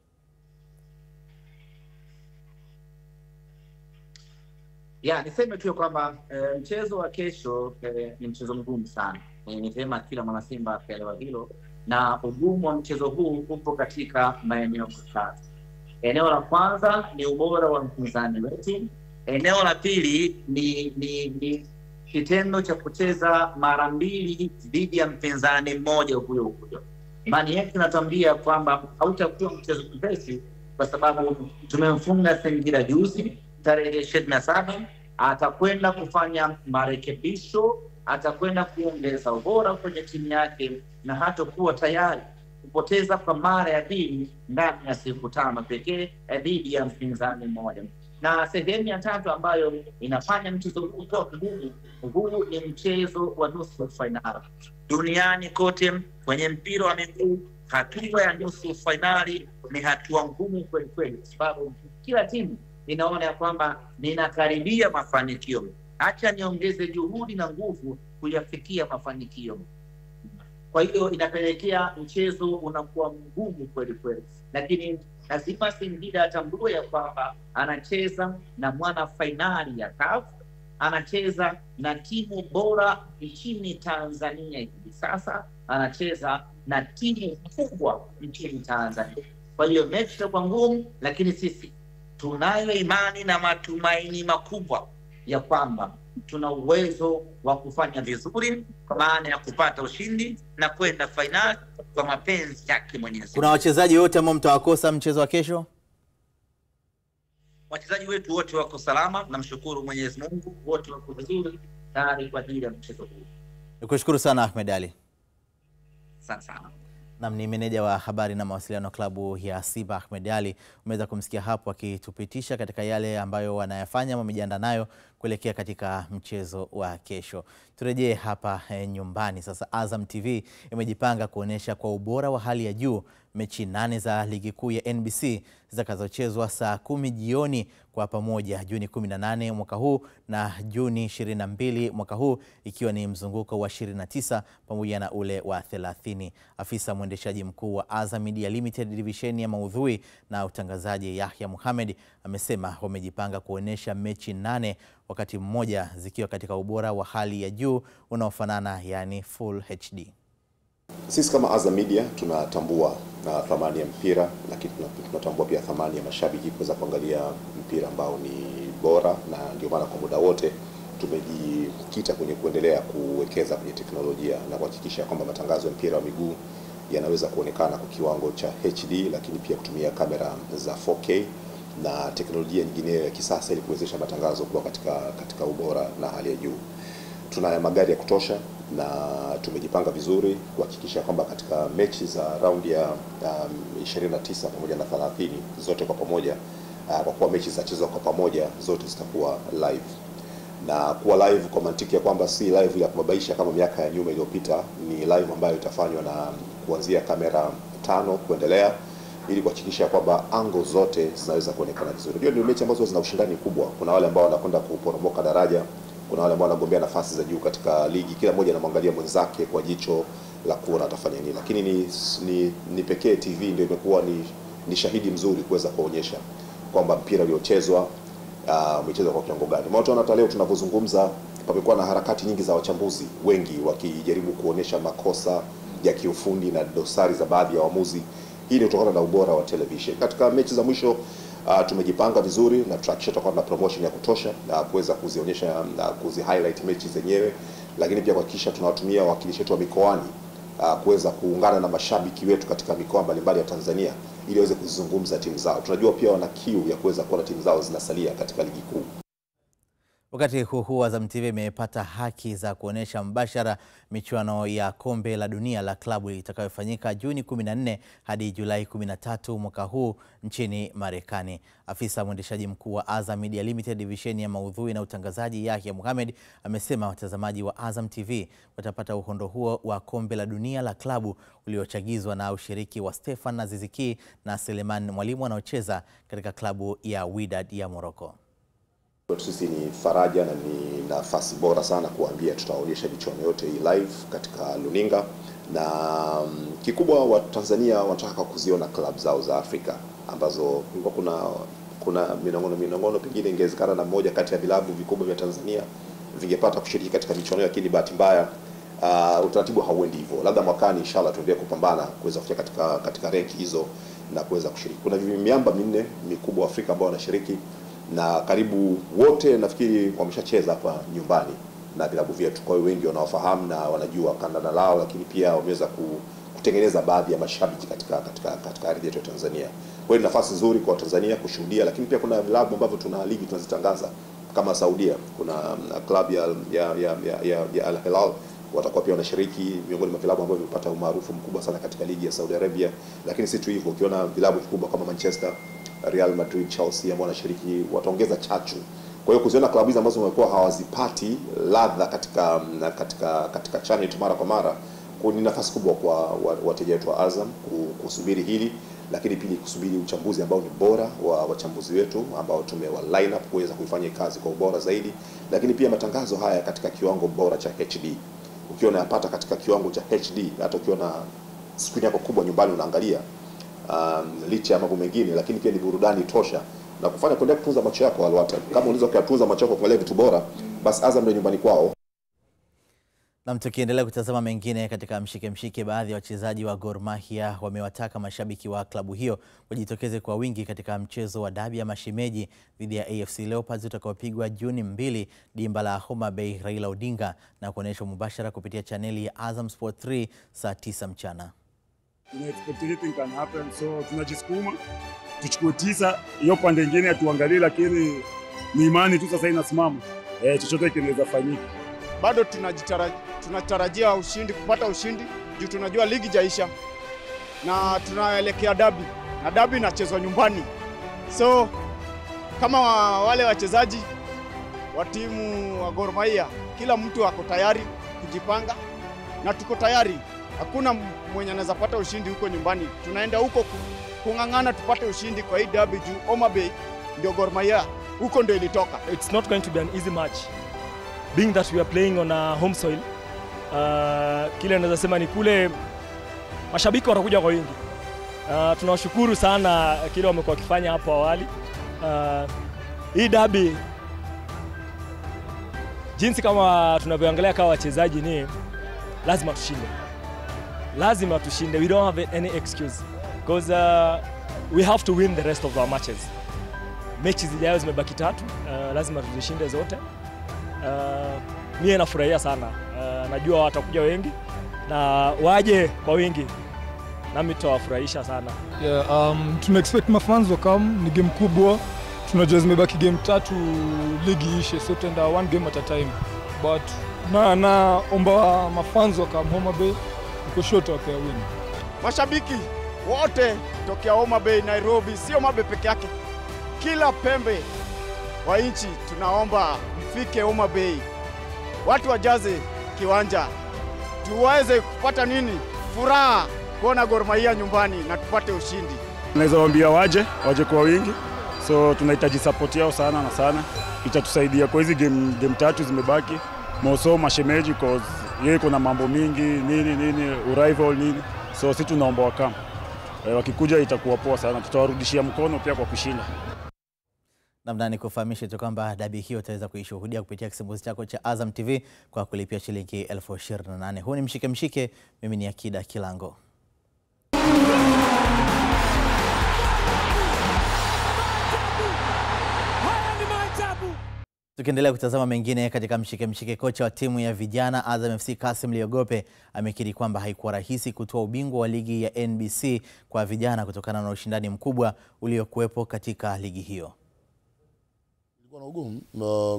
Niseme tu kwamba mchezo wa kesho ni mchezo mgumu sana. Ni vyema kila mwana Simba akaelewa hilo, na ugumu wa mchezo huu upo katika maeneo matatu. Eneo la kwanza ni ubora wa mpinzani wetu. Eneo la pili ni kitendo cha kucheza mara mbili dhidi ya mpinzani mmoja huyo. Imani yetu inatuambia kwamba hautakuwa mchezo mwepesi, kwa sababu tumemfunga Singida juzi tarehe 27. Atakwenda kufanya marekebisho, atakwenda kuongeza ubora kwenye timu yake, na hatakuwa tayari kupoteza kwa mara ya pili ndani ya siku 5 pekee dhidi ya mpinzani mmoja. Na sehemu ya tatu ambayo inafanya mchezo huu kuwa mgumu, huu ni mchezo wa nusu finali. Duniani kote kwenye mpira wa miguu, hatua ya nusu finali ni hatua ngumu kweli kweli, kwa sababu kila timu inaona ya kwamba ninakaribia mafanikio, acha niongeze juhudi na nguvu kuyafikia mafanikio. Kwa hiyo inapelekea mchezo unakuwa mgumu kweli kweli, lakini lazima Singida atambue ya kwamba anacheza na mwana fainali ya CAF, anacheza na timu bora nchini Tanzania hivi sasa, anacheza na timu kubwa nchini Tanzania. Kwa hiyo mechi itakuwa ngumu, lakini sisi tunayo imani na matumaini makubwa ya kwamba tuna uwezo wa kufanya vizuri, kwa maana ya kupata ushindi na kwenda fainali kwa mapenzi yake Mwenyezi Mungu. Kuna wachezaji wote ambao mtawakosa mchezo wa kesho? Wachezaji wetu wote wako salama, namshukuru Mwenyezi Mungu, wote wako vizuri tayari kwa ajili ya mchezo huu. Nikushukuru sana Ahmed Ali. Asante sana. Nam ni meneja wa habari na mawasiliano klabu ya Simba Ahmed Ali. Umeweza kumsikia hapo akitupitisha katika yale ambayo wanayafanya wamejiandaa nayo kuelekea katika mchezo wa kesho. Turejee hapa nyumbani sasa. Azam TV imejipanga kuonesha kwa ubora wa hali ya juu mechi 8 za ligi kuu ya NBC zitakazochezwa saa 10 jioni kwa pamoja, Juni 18 mwaka huu na Juni 22 mwaka huu, ikiwa ni mzunguko wa 29 pamoja na ule wa 30. Afisa mwendeshaji mkuu wa Azam Media Limited division ya maudhui na utangazaji Yahya Mohamed amesema wamejipanga kuonesha mechi 8 wakati mmoja zikiwa katika ubora wa hali ya juu unaofanana, yani full HD. Sisi kama Azam Media tunatambua na thamani ya mpira, lakini tunatambua pia thamani ya mashabiki kuweza kuangalia mpira ambao ni bora, na ndio maana kwa muda wote tumejikita kwenye kuendelea kuwekeza kwenye teknolojia na kuhakikisha kwamba matangazo ya mpira wa miguu yanaweza kuonekana kwa kiwango cha HD, lakini pia kutumia kamera za 4K na teknolojia nyingine ya kisasa ili kuwezesha matangazo kuwa katika ubora na hali ya juu. Tuna magari ya kutosha na tumejipanga vizuri kuhakikisha kwamba katika mechi za raundi ya 29 pamoja na 30 zote kwa pamoja, kwa kuwa mechi zitachezwa kwa pamoja, zote zitakuwa live. Na kuwa live kwa mantiki ya kwamba si live ya kubabaisha kama miaka ya nyuma iliyopita, ni live ambayo itafanywa na kuanzia kamera 5 kuendelea, ili kuhakikisha kwamba angle zote zinaweza kuonekana vizuri. Hiyo ndio mechi ambazo zina ushindani mkubwa. Kuna wale ambao wanakwenda kuporomoka daraja, kuna wale ambao wanagombea nafasi za juu katika ligi. Kila mmoja anamwangalia mwenzake kwa jicho la kuona atafanya nini. Lakini ni pekee TV ndio imekuwa ni shahidi mzuri kuweza kuonyesha kwamba mpira uliochezwa umechezwa kwa kiwango gani. Maana hata leo tunavyozungumza pamekuwa na harakati nyingi za wachambuzi wengi wakijaribu kuonyesha makosa ya kiufundi na dosari za baadhi ya waamuzi. Hii ni kutokana na ubora wa television. Katika mechi za mwisho tumejipanga vizuri na tutahakikisha tutakuwa na promotion ya kutosha na kuweza kuzionyesha na kuzi-highlight mechi zenyewe, lakini pia kuhakikisha tunawatumia wawakilishi wetu wa mikoani kuweza kuungana na mashabiki wetu katika mikoa mbalimbali ya Tanzania ili waweze kuzungumza timu zao. Tunajua pia wana kiu ya kuweza kuona timu zao zinasalia katika ligi kuu. Wakati huu Azam TV imepata haki za kuonesha mbashara michuano ya kombe la dunia la klabu itakayofanyika Juni 14 hadi Julai 13 mwaka huu nchini Marekani. Afisa mwendeshaji mkuu wa Azam Media Limited division ya maudhui na utangazaji Yahya Mohamed amesema watazamaji wa Azam TV watapata uhondo huo wa kombe la dunia la klabu uliochagizwa na ushiriki wa Stefan Aziziki na Seleman Mwalimu wanaocheza katika klabu ya Wydad ya Morocco. Sisi ni faraja na ni nafasi bora sana kuambia tutaonyesha michuano yote hii live katika luninga, na kikubwa wa Tanzania wanataka kuziona club zao za Afrika ambazo kuna minongono pengine ingewezekana na moja kati ya vilabu vikubwa vya Tanzania vingepata kushiriki katika michuano, lakini bahati mbaya utaratibu hauendi hivyo. Labda mwakani inshallah tuendelee kupambana kuweza kufika katika renki hizo na kuweza kushiriki. Kuna miamba minne mikubwa Afrika ambao wanashiriki na karibu wote nafikiri wameshacheza hapa nyumbani na vilabu vyetu. Kwa hiyo wengi wanaofahamu na wanajua kandanda lao, lakini pia wameweza kutengeneza baadhi ya mashabiki katika ardhi yetu ya Tanzania. Kwa hiyo nafasi nzuri kwa Tanzania kushuhudia, lakini pia kuna vilabu ambavyo tuna ligi tunazitangaza kama Saudia. Kuna club ya Al Hilal watakuwa pia wanashiriki, miongoni mwa vilabu ambavyo vimepata umaarufu mkubwa sana katika ligi ya Saudi Arabia. Lakini si tu hivyo, ukiona vilabu vikubwa kama Manchester, Real Madrid, Chelsea ambao wanashiriki wataongeza chachu. Kwa hiyo kuziona klabu hizi ambazo wamekuwa hawazipati ladha katika channel mara kwa mara, ni nafasi kubwa kwa wateja wetu wa Azam kusubiri hili, lakini pili kusubiri uchambuzi ambao ni bora wa wachambuzi wetu ambao tumewa line up kuweza kuifanya kazi kwa ubora zaidi, lakini pia matangazo haya katika kiwango bora cha HD. ukiwa unayapata katika kiwango cha HD, hata ukiwa na screen yako kubwa nyumbani unaangalia, licha ya mambo mengine, lakini pia ni burudani tosha na kufanya kuendelea kutunza macho yako Alwatan. Kama unaweza kuyatunza macho yako kuangalia vitu bora, basi Azam ndio nyumbani kwao. Na tukiendelea kutazama mengine katika mshike, baadhi ya wachezaji wa Gor Mahia wamewataka mashabiki wa klabu hiyo wajitokeze kwa wingi katika mchezo wa dabi ya mashemeji dhidi ya AFC Leopards utakaopigwa Juni 2 dimba la Homa Bay Raila Odinga na kuonyeshwa mubashara kupitia chaneli ya Azam Sport 3 saa 9 mchana. Anything can happen, so tunajisukuma tuchukue 9, hiyo pande nyingine atuangalie, lakini ni imani tu sasa inasimama. Chochote kinaweza fanyika. Bado tunatarajia ushindi, kupata ushindi juu tunajua ligi jaisha na tunaelekea dabi, na dabi inachezwa nyumbani. So kama wale wachezaji wa timu wa Gor Mahia, kila mtu ako tayari kujipanga na tuko tayari. Hakuna mwenye anaweza pata ushindi huko nyumbani. Tunaenda huko kung'ang'ana tupate ushindi kwa hii dabi juu Homa Bay ndio Gor Mahia huko ndio ilitoka. It's not going to be an easy match. Being that we are playing on a home soil, kile naweza sema ni kule mashabiki watakuja kwa wingi. Tunawashukuru sana kile wamekuwa wakifanya hapo awali. Hii derby, jinsi kama tunavyoangalia kama wachezaji, ni lazima tushinde. Lazima tushinde. We don't have any excuse because we have to win the rest of our matches. Mechi zijazo zimebaki 3, lazima tuzishinde zote. Mimi nafurahia sana. Najua watakuja wengi na waje kwa wingi, nami tutawafurahisha sana. Yeah, tuna expect mafans wakam, ni game kubwa. Tunajua zimebaki game 3 ligi ishe, so tenda one game at a time. But naomba mafans wakam Homa Bay, uko short wapea win. Mashabiki wote tokea Homa Bay, Nairobi, sio Homa Bay peke yake, kila pembe wa nchi tunaomba mfike Homa Bay. Watu wajaze kiwanja. Tuweze kupata nini? Furaha kuona Gor Mahia nyumbani na tupate ushindi. Naweza waambia waje kwa wingi. So tunahitaji support yao sana na sana. Itatusaidia kwa hizi game 3 zimebaki. Moso mashemeji cause yeye kuna mambo mingi nini urival nini. So sisi tunaomba wakam. Wakikuja itakuwa poa sana. Tutawarudishia mkono pia kwa kushinda. Namna nikufahamishe tu kwamba dabi hiyo utaweza kuishuhudia kupitia kisimbuzi chako cha Azam TV kwa kulipia shilingi 28,000. Huu ni mshike, mimi ni Akida Kilango. Tukiendelea kutazama mengine katika mshike, kocha wa timu ya vijana Azam FC Kasim Liogope amekiri kwamba haikuwa rahisi kutoa ubingwa wa ligi ya NBC kwa vijana kutokana na ushindani mkubwa uliokuwepo katika ligi hiyo. Ilikuwa na ugumu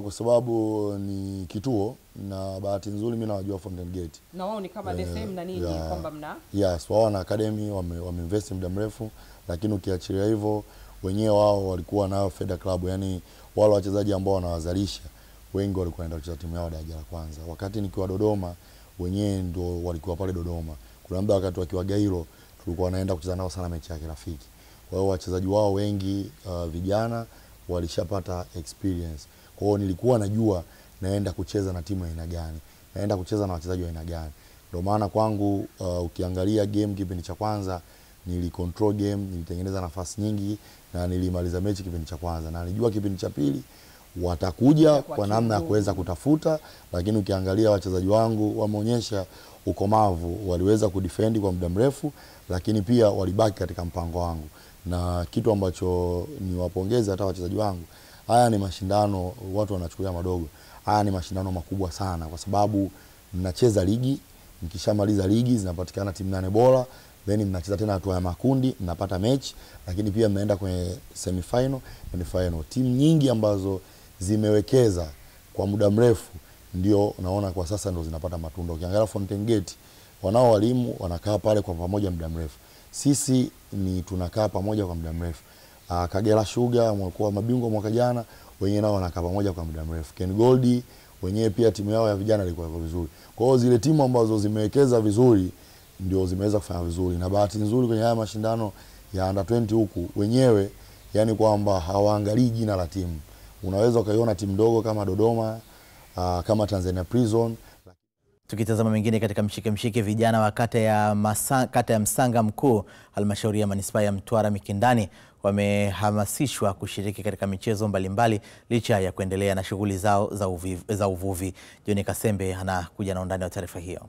kwa sababu ni kituo, na bahati nzuri mimi nawajua Fountain Gate. Na wao ni kama the same na nini kwamba mna? Yes, wao na academy wameinvest muda mrefu, lakini ukiachilia hivyo wenyewe wao walikuwa nao Feda Club, yani wale wachezaji ambao wanawazalisha wengi walikuwa wanaenda kucheza timu yao daraja la kwanza. Wakati nikiwa Dodoma wenyewe ndio walikuwa pale Dodoma. Kuna muda wakati wakiwa Gairo tulikuwa naenda kucheza nao sana mechi ya kirafiki. Kwa hiyo wachezaji wao wengi vijana walishapata experience. Kwa hiyo nilikuwa najua naenda kucheza na timu ya aina gani, naenda kucheza na wachezaji wa aina gani. Ndio maana kwangu ukiangalia game kipindi cha kwanza nilicontrol game, nilitengeneza nafasi nyingi na nilimaliza mechi kipindi cha kwanza, na nilijua kipindi cha pili watakuja kwa namna ya kuweza kutafuta, lakini ukiangalia wachezaji wangu wameonyesha ukomavu, waliweza kudefend kwa muda mrefu, lakini pia walibaki katika mpango wangu. Na kitu ambacho niwapongeza hata wachezaji wangu, haya ni mashindano watu wanachukulia madogo. Haya ni mashindano makubwa sana kwa sababu mnacheza ligi, mkishamaliza ligi zinapatikana timu 8 bora, then mnacheza tena hatua ya makundi, mnapata mechi, lakini pia mnaenda kwenye semi-final na final. Timu nyingi ambazo zimewekeza kwa muda mrefu ndio unaona kwa sasa ndio zinapata matunda. Ukiangalia Fountain Gate, wanao walimu wanakaa pale kwa pamoja muda mrefu. Sisi ni tunakaa pamoja kwa muda mrefu. Kagera Sugar walikuwa mabingwa mwaka jana, wenyewe nao wanakaa pamoja kwa muda mrefu. Ken Gold wenyewe pia timu yao ya vijana ilikuwa vizuri. Kwa hiyo zile timu ambazo zimewekeza vizuri ndio zimeweza kufanya vizuri, na bahati nzuri kwenye haya mashindano ya under 20 huku wenyewe yani kwamba hawaangalii jina la timu. Unaweza ukaiona timu ndogo kama Dodoma, kama Tanzania Prison. Tukitazama mengine katika mshike, vijana wa kata ya Msanga Mkuu, halmashauri ya manispaa ya Mtwara Mikindani wamehamasishwa kushiriki katika michezo mbalimbali licha ya kuendelea na shughuli zao za uvuvi. John Kasembe anakuja na undani wa taarifa hiyo.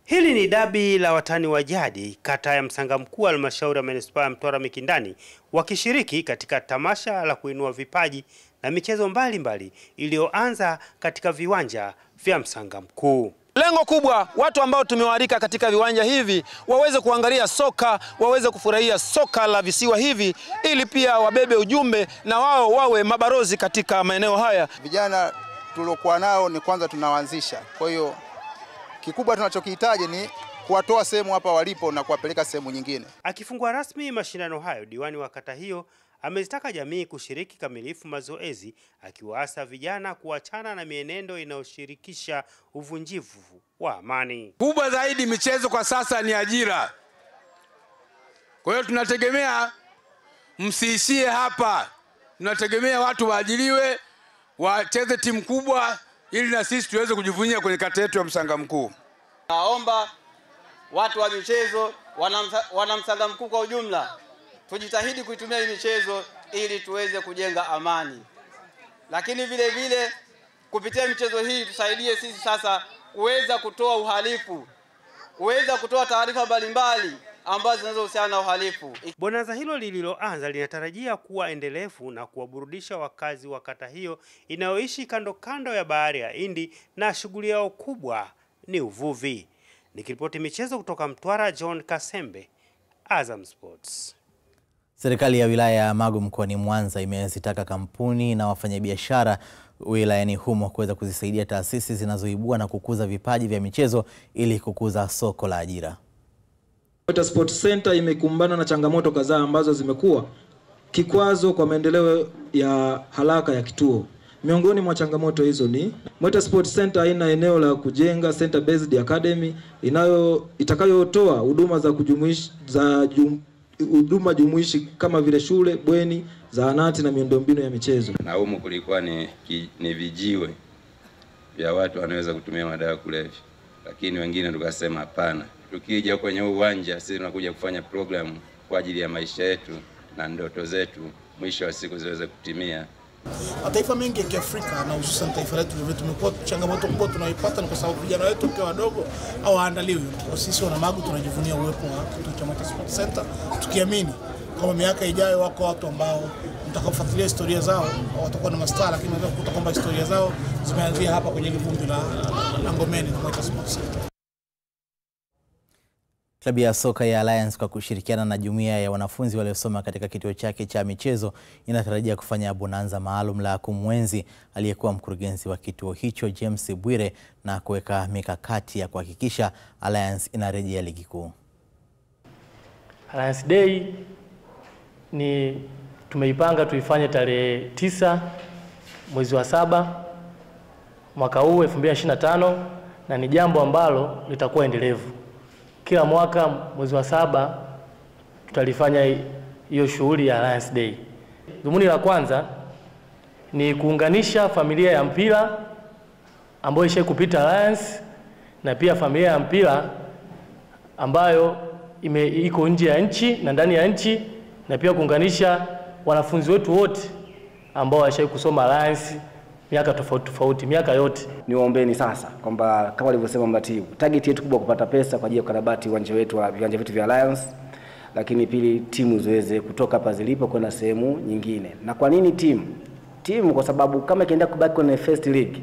Hili ni dabi la watani wa jadi kata ya Msanga Mkuu, halmashauri ya manispaa ya Mtwara Mikindani, wakishiriki katika tamasha la kuinua vipaji na michezo mbalimbali iliyoanza katika viwanja vya Msanga Mkuu. Lengo kubwa, watu ambao tumewaalika katika viwanja hivi waweze kuangalia soka, waweze kufurahia soka la visiwa hivi, ili pia wabebe ujumbe na wao wawe mabarozi katika maeneo haya. Vijana tuliokuwa nao ni kwanza tunawaanzisha. Kwa hiyo kikubwa tunachokihitaji ni kuwatoa sehemu hapa walipo na kuwapeleka sehemu nyingine. Akifungua rasmi mashindano hayo, diwani wa kata hiyo amezitaka jamii kushiriki kamilifu mazoezi, akiwaasa vijana kuachana na mienendo inayoshirikisha uvunjivu wa amani. Kubwa zaidi michezo kwa sasa ni ajira. Kwa hiyo tunategemea msiishie hapa. Tunategemea watu waajiriwe, wacheze timu kubwa ili na sisi tuweze kujivunia kwenye kata yetu ya Msanga Mkuu. Naomba watu wa michezo, wana Msanga Mkuu kwa ujumla, tujitahidi kuitumia hii michezo ili tuweze kujenga amani. Lakini vile vile kupitia michezo hii tusaidie sisi sasa kuweza kutoa uhalifu, kuweza kutoa taarifa mbalimbali ambazo zinazohusiana na uhalifu. Bonanza hilo lililoanza linatarajia kuwa endelevu na kuwaburudisha wakazi wa kata hiyo inayoishi kando kando ya bahari ya Hindi, na shughuli yao kubwa ni uvuvi. Nikiripoti michezo kutoka Mtwara, John Kasembe, Azam Sports. Serikali ya wilaya ya Magu mkoani Mwanza imezitaka kampuni na wafanyabiashara wilayani humo kuweza kuzisaidia taasisi zinazoibua na kukuza vipaji vya michezo ili kukuza soko la ajira. Mweta Sports Center imekumbana na changamoto kadhaa ambazo zimekuwa kikwazo kwa maendeleo ya haraka ya kituo. Miongoni mwa changamoto hizo ni Mweta Sports Center haina eneo la kujenga center based academy itakayotoa huduma za kujumuisha huduma jumuishi kama vile shule, bweni, zahanati na miundombinu ya michezo. Na humo kulikuwa ni vijiwe vya watu wanaweza kutumia madawa ya kulevya. Lakini wengine tukasema hapana. Tukija kwenye uwanja sisi tunakuja kufanya program kwa ajili ya maisha yetu na ndoto zetu mwisho wa siku ziweze kutimia. Mataifa mengi ya Kiafrika na hususan taifa letu tumekuwa changamoto kubwa tunaipata ni kwa sababu vijana wetu kwa wadogo au waandaliwi. Kwa sisi wana Magu tunajivunia uwepo wa kituo cha Mweta Sports Center, tukiamini kama miaka ijayo wako watu ambao mtakaofuatilia historia zao watakuwa na mastaa, lakini unaweza kukuta kwamba historia zao zimeanzia hapa kwenye vumbi la Ngomeni na Mweta Sports Center. Klabu ya soka ya Alliance kwa kushirikiana na jumuiya ya wanafunzi waliosoma katika kituo chake cha michezo inatarajia kufanya bonanza maalum la kumwenzi aliyekuwa mkurugenzi wa kituo hicho James Bwire na kuweka mikakati ya kuhakikisha Alliance inarejea ligi kuu. Alliance Day ni tumeipanga tuifanye tarehe 9 mwezi wa 7 mwaka huu 2025, na ni jambo ambalo litakuwa endelevu. Kila mwaka mwezi wa 7 tutalifanya hiyo shughuli ya Alliance Day. Dhumuni la kwanza ni kuunganisha familia ya mpira ambayo ishe kupita Alliance na pia familia ya mpira ambayo iko nje ya nchi na ndani ya nchi, na pia kuunganisha wanafunzi wetu wote ambao washawahi kusoma Alliance miaka tofauti miaka yote. Niwaombeni sasa kwamba kama walivyosema mratibu, target yetu kubwa kupata pesa kwa ajili ya kukarabati viwanja vyetu vya Alliance, lakini pili timu ziweze kutoka hapa zilipo kwenda sehemu nyingine. Na kwa nini timu? Kwa sababu kama ikienda kubaki kwenye first league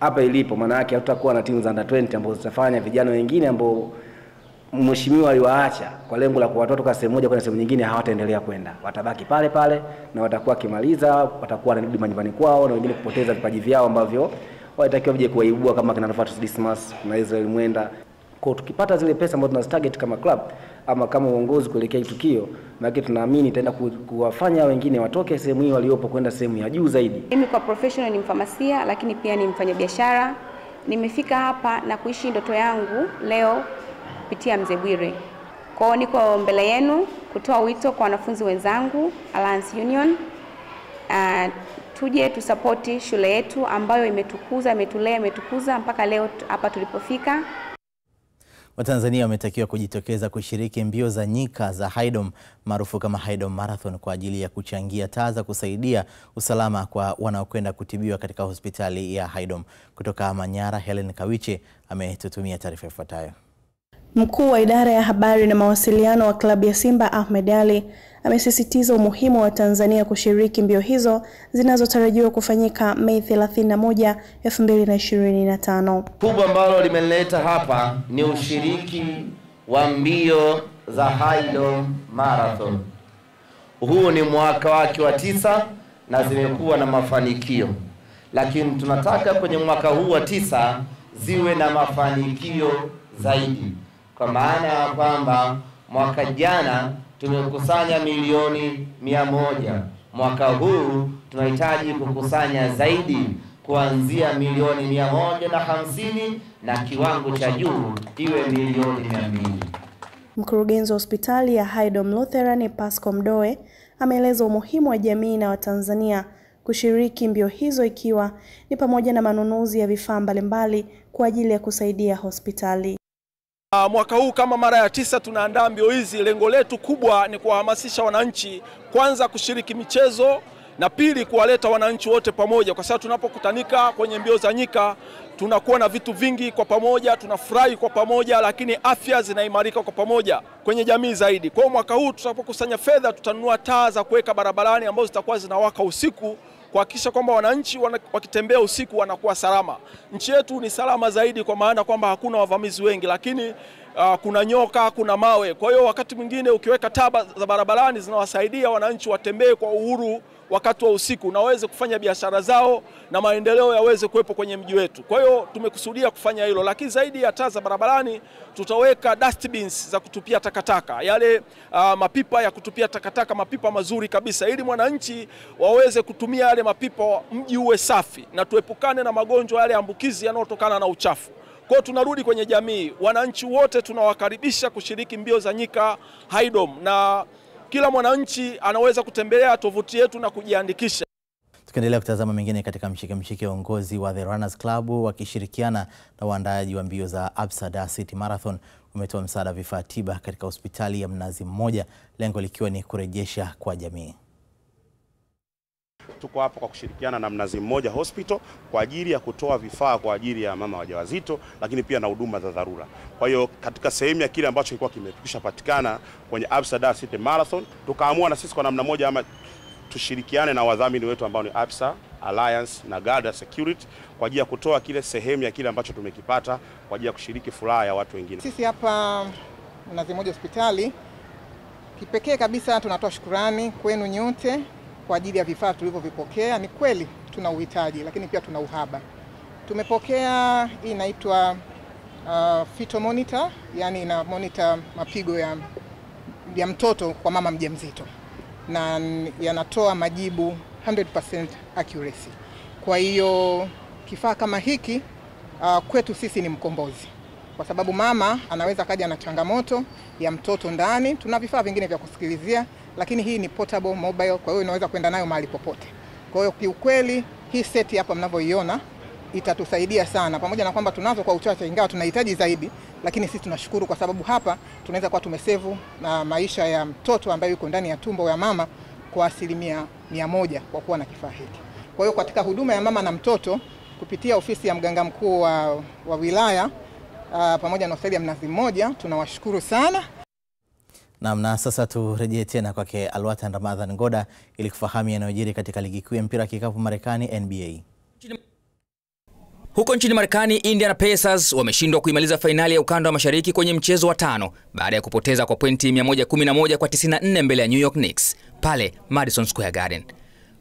hapa ilipo, maana yake hatutakuwa na timu za under 20 ambazo zitafanya vijana wengine ambao mheshimiwa aliwaacha kwa lengo la kuwatoa kutoka sehemu moja kwenda sehemu nyingine, hawataendelea kwenda. Watabaki pale pale na watakuwa kimaliza, watakuwa wanarudi manyumbani kwao, na wengine kupoteza vipaji vyao ambavyo walitakiwa vije kuwaibua kama kina Novatus Dismas na Israel Mwenda. Kwa tukipata zile pesa ambazo tunazitarget kama club ama kama uongozi kuelekea tukio, maana tunaamini itaenda kuwafanya wengine watoke sehemu hiyo waliopo kwenda sehemu ya juu zaidi. Mimi kwa professional ni mfamasia, lakini pia ni mfanyabiashara. Nimefika hapa na kuishi ndoto yangu leo kupitia Mzee Bwire. Kwa niko mbele yenu kutoa wito kwa wanafunzi wenzangu Alliance Union. tuje tusapoti shule yetu ambayo imetulea, imetukuza mpaka leo hapa tulipofika. Watanzania wametakiwa kujitokeza kushiriki mbio za nyika za Haydom maarufu kama Haydom Marathon kwa ajili ya kuchangia taa za kusaidia usalama kwa wanaokwenda kutibiwa katika hospitali ya Haydom. Kutoka Manyara, Helen Kawiche ametutumia taarifa ifuatayo. Mkuu wa idara ya habari na mawasiliano wa klabu ya Simba Ahmed Ali amesisitiza umuhimu wa Tanzania kushiriki mbio hizo zinazotarajiwa kufanyika Mei 31, 2025. Kubwa ambalo limeleta hapa ni ushiriki wa mbio za Haydom Marathon. Huu ni mwaka wake wa 9 na zimekuwa na mafanikio. Lakini tunataka kwenye mwaka huu wa 9 ziwe na mafanikio zaidi. Kwa maana ya kwamba mwaka jana tumekusanya milioni 100. Mwaka huu tunahitaji kukusanya zaidi kuanzia milioni 150 na kiwango cha juu iwe milioni 200. Mkurugenzi wa hospitali ya Haydom Lutheran Pasco Mdoe ameeleza umuhimu wa jamii na Watanzania kushiriki mbio hizo ikiwa ni pamoja na manunuzi ya vifaa mbalimbali kwa ajili ya kusaidia hospitali. Mwaka huu kama mara ya 9 tunaandaa mbio hizi. Lengo letu kubwa ni kuhamasisha wananchi kwanza kushiriki michezo na pili kuwaleta wananchi wote pamoja, kwa sababu tunapokutanika kwenye mbio za nyika tunakuwa na vitu vingi kwa pamoja, tunafurahi kwa pamoja, lakini afya zinaimarika kwa pamoja kwenye jamii zaidi. Kwa mwaka huu tutapokusanya fedha tutanunua taa za kuweka barabarani ambazo zitakuwa zinawaka usiku kuhakikisha kwamba wananchi wakitembea usiku wanakuwa salama. Nchi yetu ni salama zaidi kwa maana kwamba hakuna wavamizi wengi, lakini kuna nyoka, kuna mawe. Kwa hiyo wakati mwingine ukiweka taa za barabarani zinawasaidia wananchi watembee kwa uhuru wakati wa usiku na waweze kufanya biashara zao na maendeleo yaweze kuwepo kwenye mji wetu. Kwa hiyo tumekusudia kufanya hilo, lakini zaidi ya taa za barabarani tutaweka dustbins za kutupia takataka, yale mapipa ya kutupia takataka, mapipa mazuri kabisa, ili mwananchi waweze kutumia yale mapipa, mji uwe safi na tuepukane na magonjwa yale ambukizi yanayotokana na uchafu. Kwa hiyo tunarudi kwenye jamii, wananchi wote tunawakaribisha kushiriki mbio za nyika Haydom, na kila mwananchi anaweza kutembelea tovuti yetu na kujiandikisha. Tukiendelea kutazama mengine katika mshike uongozi wa The Runners Club wakishirikiana na waandaaji wa mbio za Absa Dar City Marathon umetoa msaada vifaa tiba katika hospitali ya Mnazi Mmoja, lengo likiwa ni kurejesha kwa jamii. Tuko hapa kwa kushirikiana na Mnazi Mmoja Hospital kwa ajili ya kutoa vifaa kwa ajili ya mama wajawazito, lakini pia na huduma za dharura. Kwa hiyo katika sehemu ya kile ambacho kilikuwa kimekwisha patikana kwenye Absa Dar City Marathon, tukaamua na sisi kwa namna moja ama tushirikiane na wadhamini wetu ambao ni Absa Alliance na Garda Security kwa ajili ya kutoa kile sehemu ya kile ambacho tumekipata kwa ajili ya kushiriki furaha ya watu wengine. Sisi hapa Mnazi Mmoja Hospitali kipekee kabisa tunatoa shukrani kwenu nyote kwa ajili ya vifaa tulivyovipokea. Ni kweli tuna uhitaji, lakini pia tuna uhaba. Tumepokea hii inaitwa fetal monitor, yani ina monitor mapigo ya mtoto kwa mama mjamzito, na yanatoa majibu 100% accuracy. Kwa hiyo kifaa kama hiki kwetu sisi ni mkombozi, kwa sababu mama anaweza kaja na changamoto ya mtoto ndani. Tuna vifaa vingine vya kusikilizia, lakini hii ni portable mobile, kwa hiyo inaweza kwenda nayo mahali popote. Kwa hiyo kiukweli hii seti hapa mnavyoiona itatusaidia sana, pamoja na kwamba tunazo kwa uchache ingawa tunahitaji zaidi, lakini sisi tunashukuru kwa sababu hapa tunaweza kuwa tumesevu na maisha ya mtoto ambaye yuko ndani ya tumbo ya mama kwa 100% kwa kuwa na kifaa hiki. Kwa hiyo katika huduma ya mama na mtoto kupitia ofisi ya mganga mkuu wa wilaya pamoja na hospitali ya Mnazi Mmoja tunawashukuru sana. Na sasa turejee tena kwake Alwatan Ramadhan Ngoda ili kufahamu yanayojiri katika ligi kuu ya mpira kikapu Marekani NBA. Huko nchini Marekani, Indiana Pacers wameshindwa kuimaliza fainali ya ukanda wa Mashariki kwenye mchezo wa 5 baada ya kupoteza kwa pointi 111 kwa 94 mbele ya New York Knicks pale Madison Square Garden.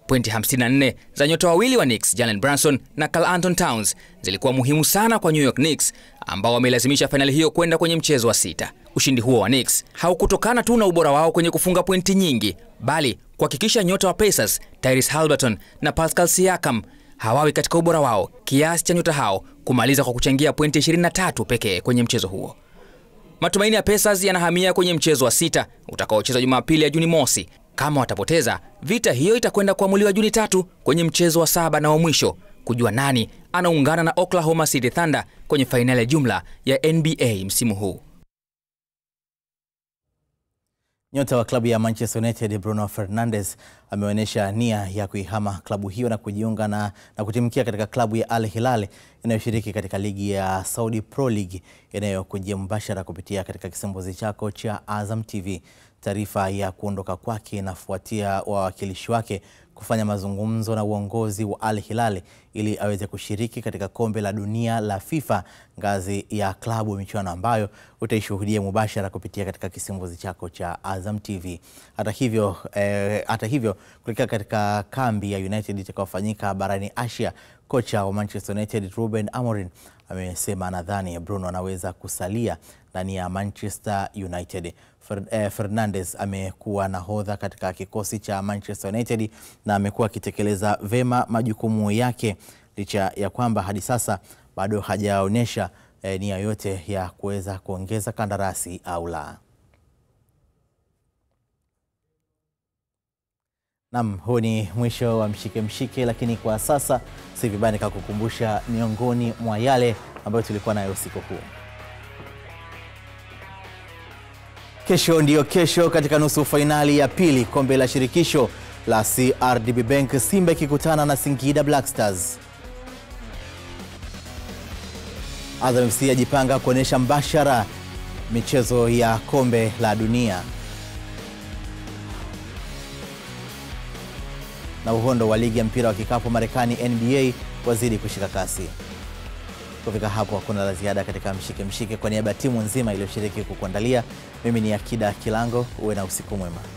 Pointi 54 za nyota wawili wa Knicks, Jalen Brunson na Karl Anthony Towns, zilikuwa muhimu sana kwa New York Knicks ambao wamelazimisha fainali hiyo kwenda kwenye mchezo wa 6. Ushindi huo wa Knicks haukutokana tu na ubora wao kwenye kufunga pointi nyingi, bali kuhakikisha nyota wa Pacers, Tyrese Haliburton na Pascal Siakam hawawi katika ubora wao kiasi cha nyota hao kumaliza kwa kuchangia pointi 23 pekee kwenye mchezo huo. Matumaini ya Pacers yanahamia kwenye mchezo wa 6 utakaochezwa Jumapili ya Juni mosi Kama watapoteza, vita hiyo itakwenda kuamuliwa Juni 3 kwenye mchezo wa 7 na wa mwisho kujua nani anaungana na Oklahoma City Thunder kwenye fainali ya jumla ya NBA msimu huu. Nyota wa klabu ya Manchester United Bruno Fernandes ameonyesha nia ya kuihama klabu hiyo na kujiunga na kutimkia katika klabu ya Al Hilal inayoshiriki katika ligi ya Saudi Pro League inayokujia mbashara kupitia katika kisimbuzi chako cha Azam TV. Taarifa ya kuondoka kwake inafuatia wawakilishi wake kufanya mazungumzo na uongozi wa Al Hilal ili aweze kushiriki katika kombe la dunia la FIFA ngazi ya klabu, michuano ambayo utaishuhudia mubashara kupitia katika kisimbuzi chako cha Azam TV. Hata hivyo kulika katika kambi ya United itakayofanyika barani Asia, kocha wa Manchester United Ruben Amorim amesema nadhani Bruno anaweza kusalia ndani ya Manchester United. Fernandes amekuwa nahodha katika kikosi cha Manchester United na amekuwa akitekeleza vema majukumu yake licha ya kwamba hadi sasa bado hajaonyesha nia yote ya kuweza kuongeza kandarasi au la. Naam, huu ni mwisho wa mshike, lakini kwa sasa si vibaya nikakukumbusha miongoni mwa yale ambayo tulikuwa nayo usiku huu. Kesho katika nusu fainali ya pili kombe la shirikisho la CRDB Bank, Simba ikikutana na Singida Black Stars. Azam FC ajipanga kuonesha mbashara michezo ya kombe la dunia. Na uhondo wa ligi ya mpira wa kikapu Marekani NBA wazidi kushika kasi. Kufika hapo hakuna la ziada katika mshike. Kwa niaba ya timu nzima iliyoshiriki kukuandalia, mimi ni Akida Kilango, uwe na usiku mwema.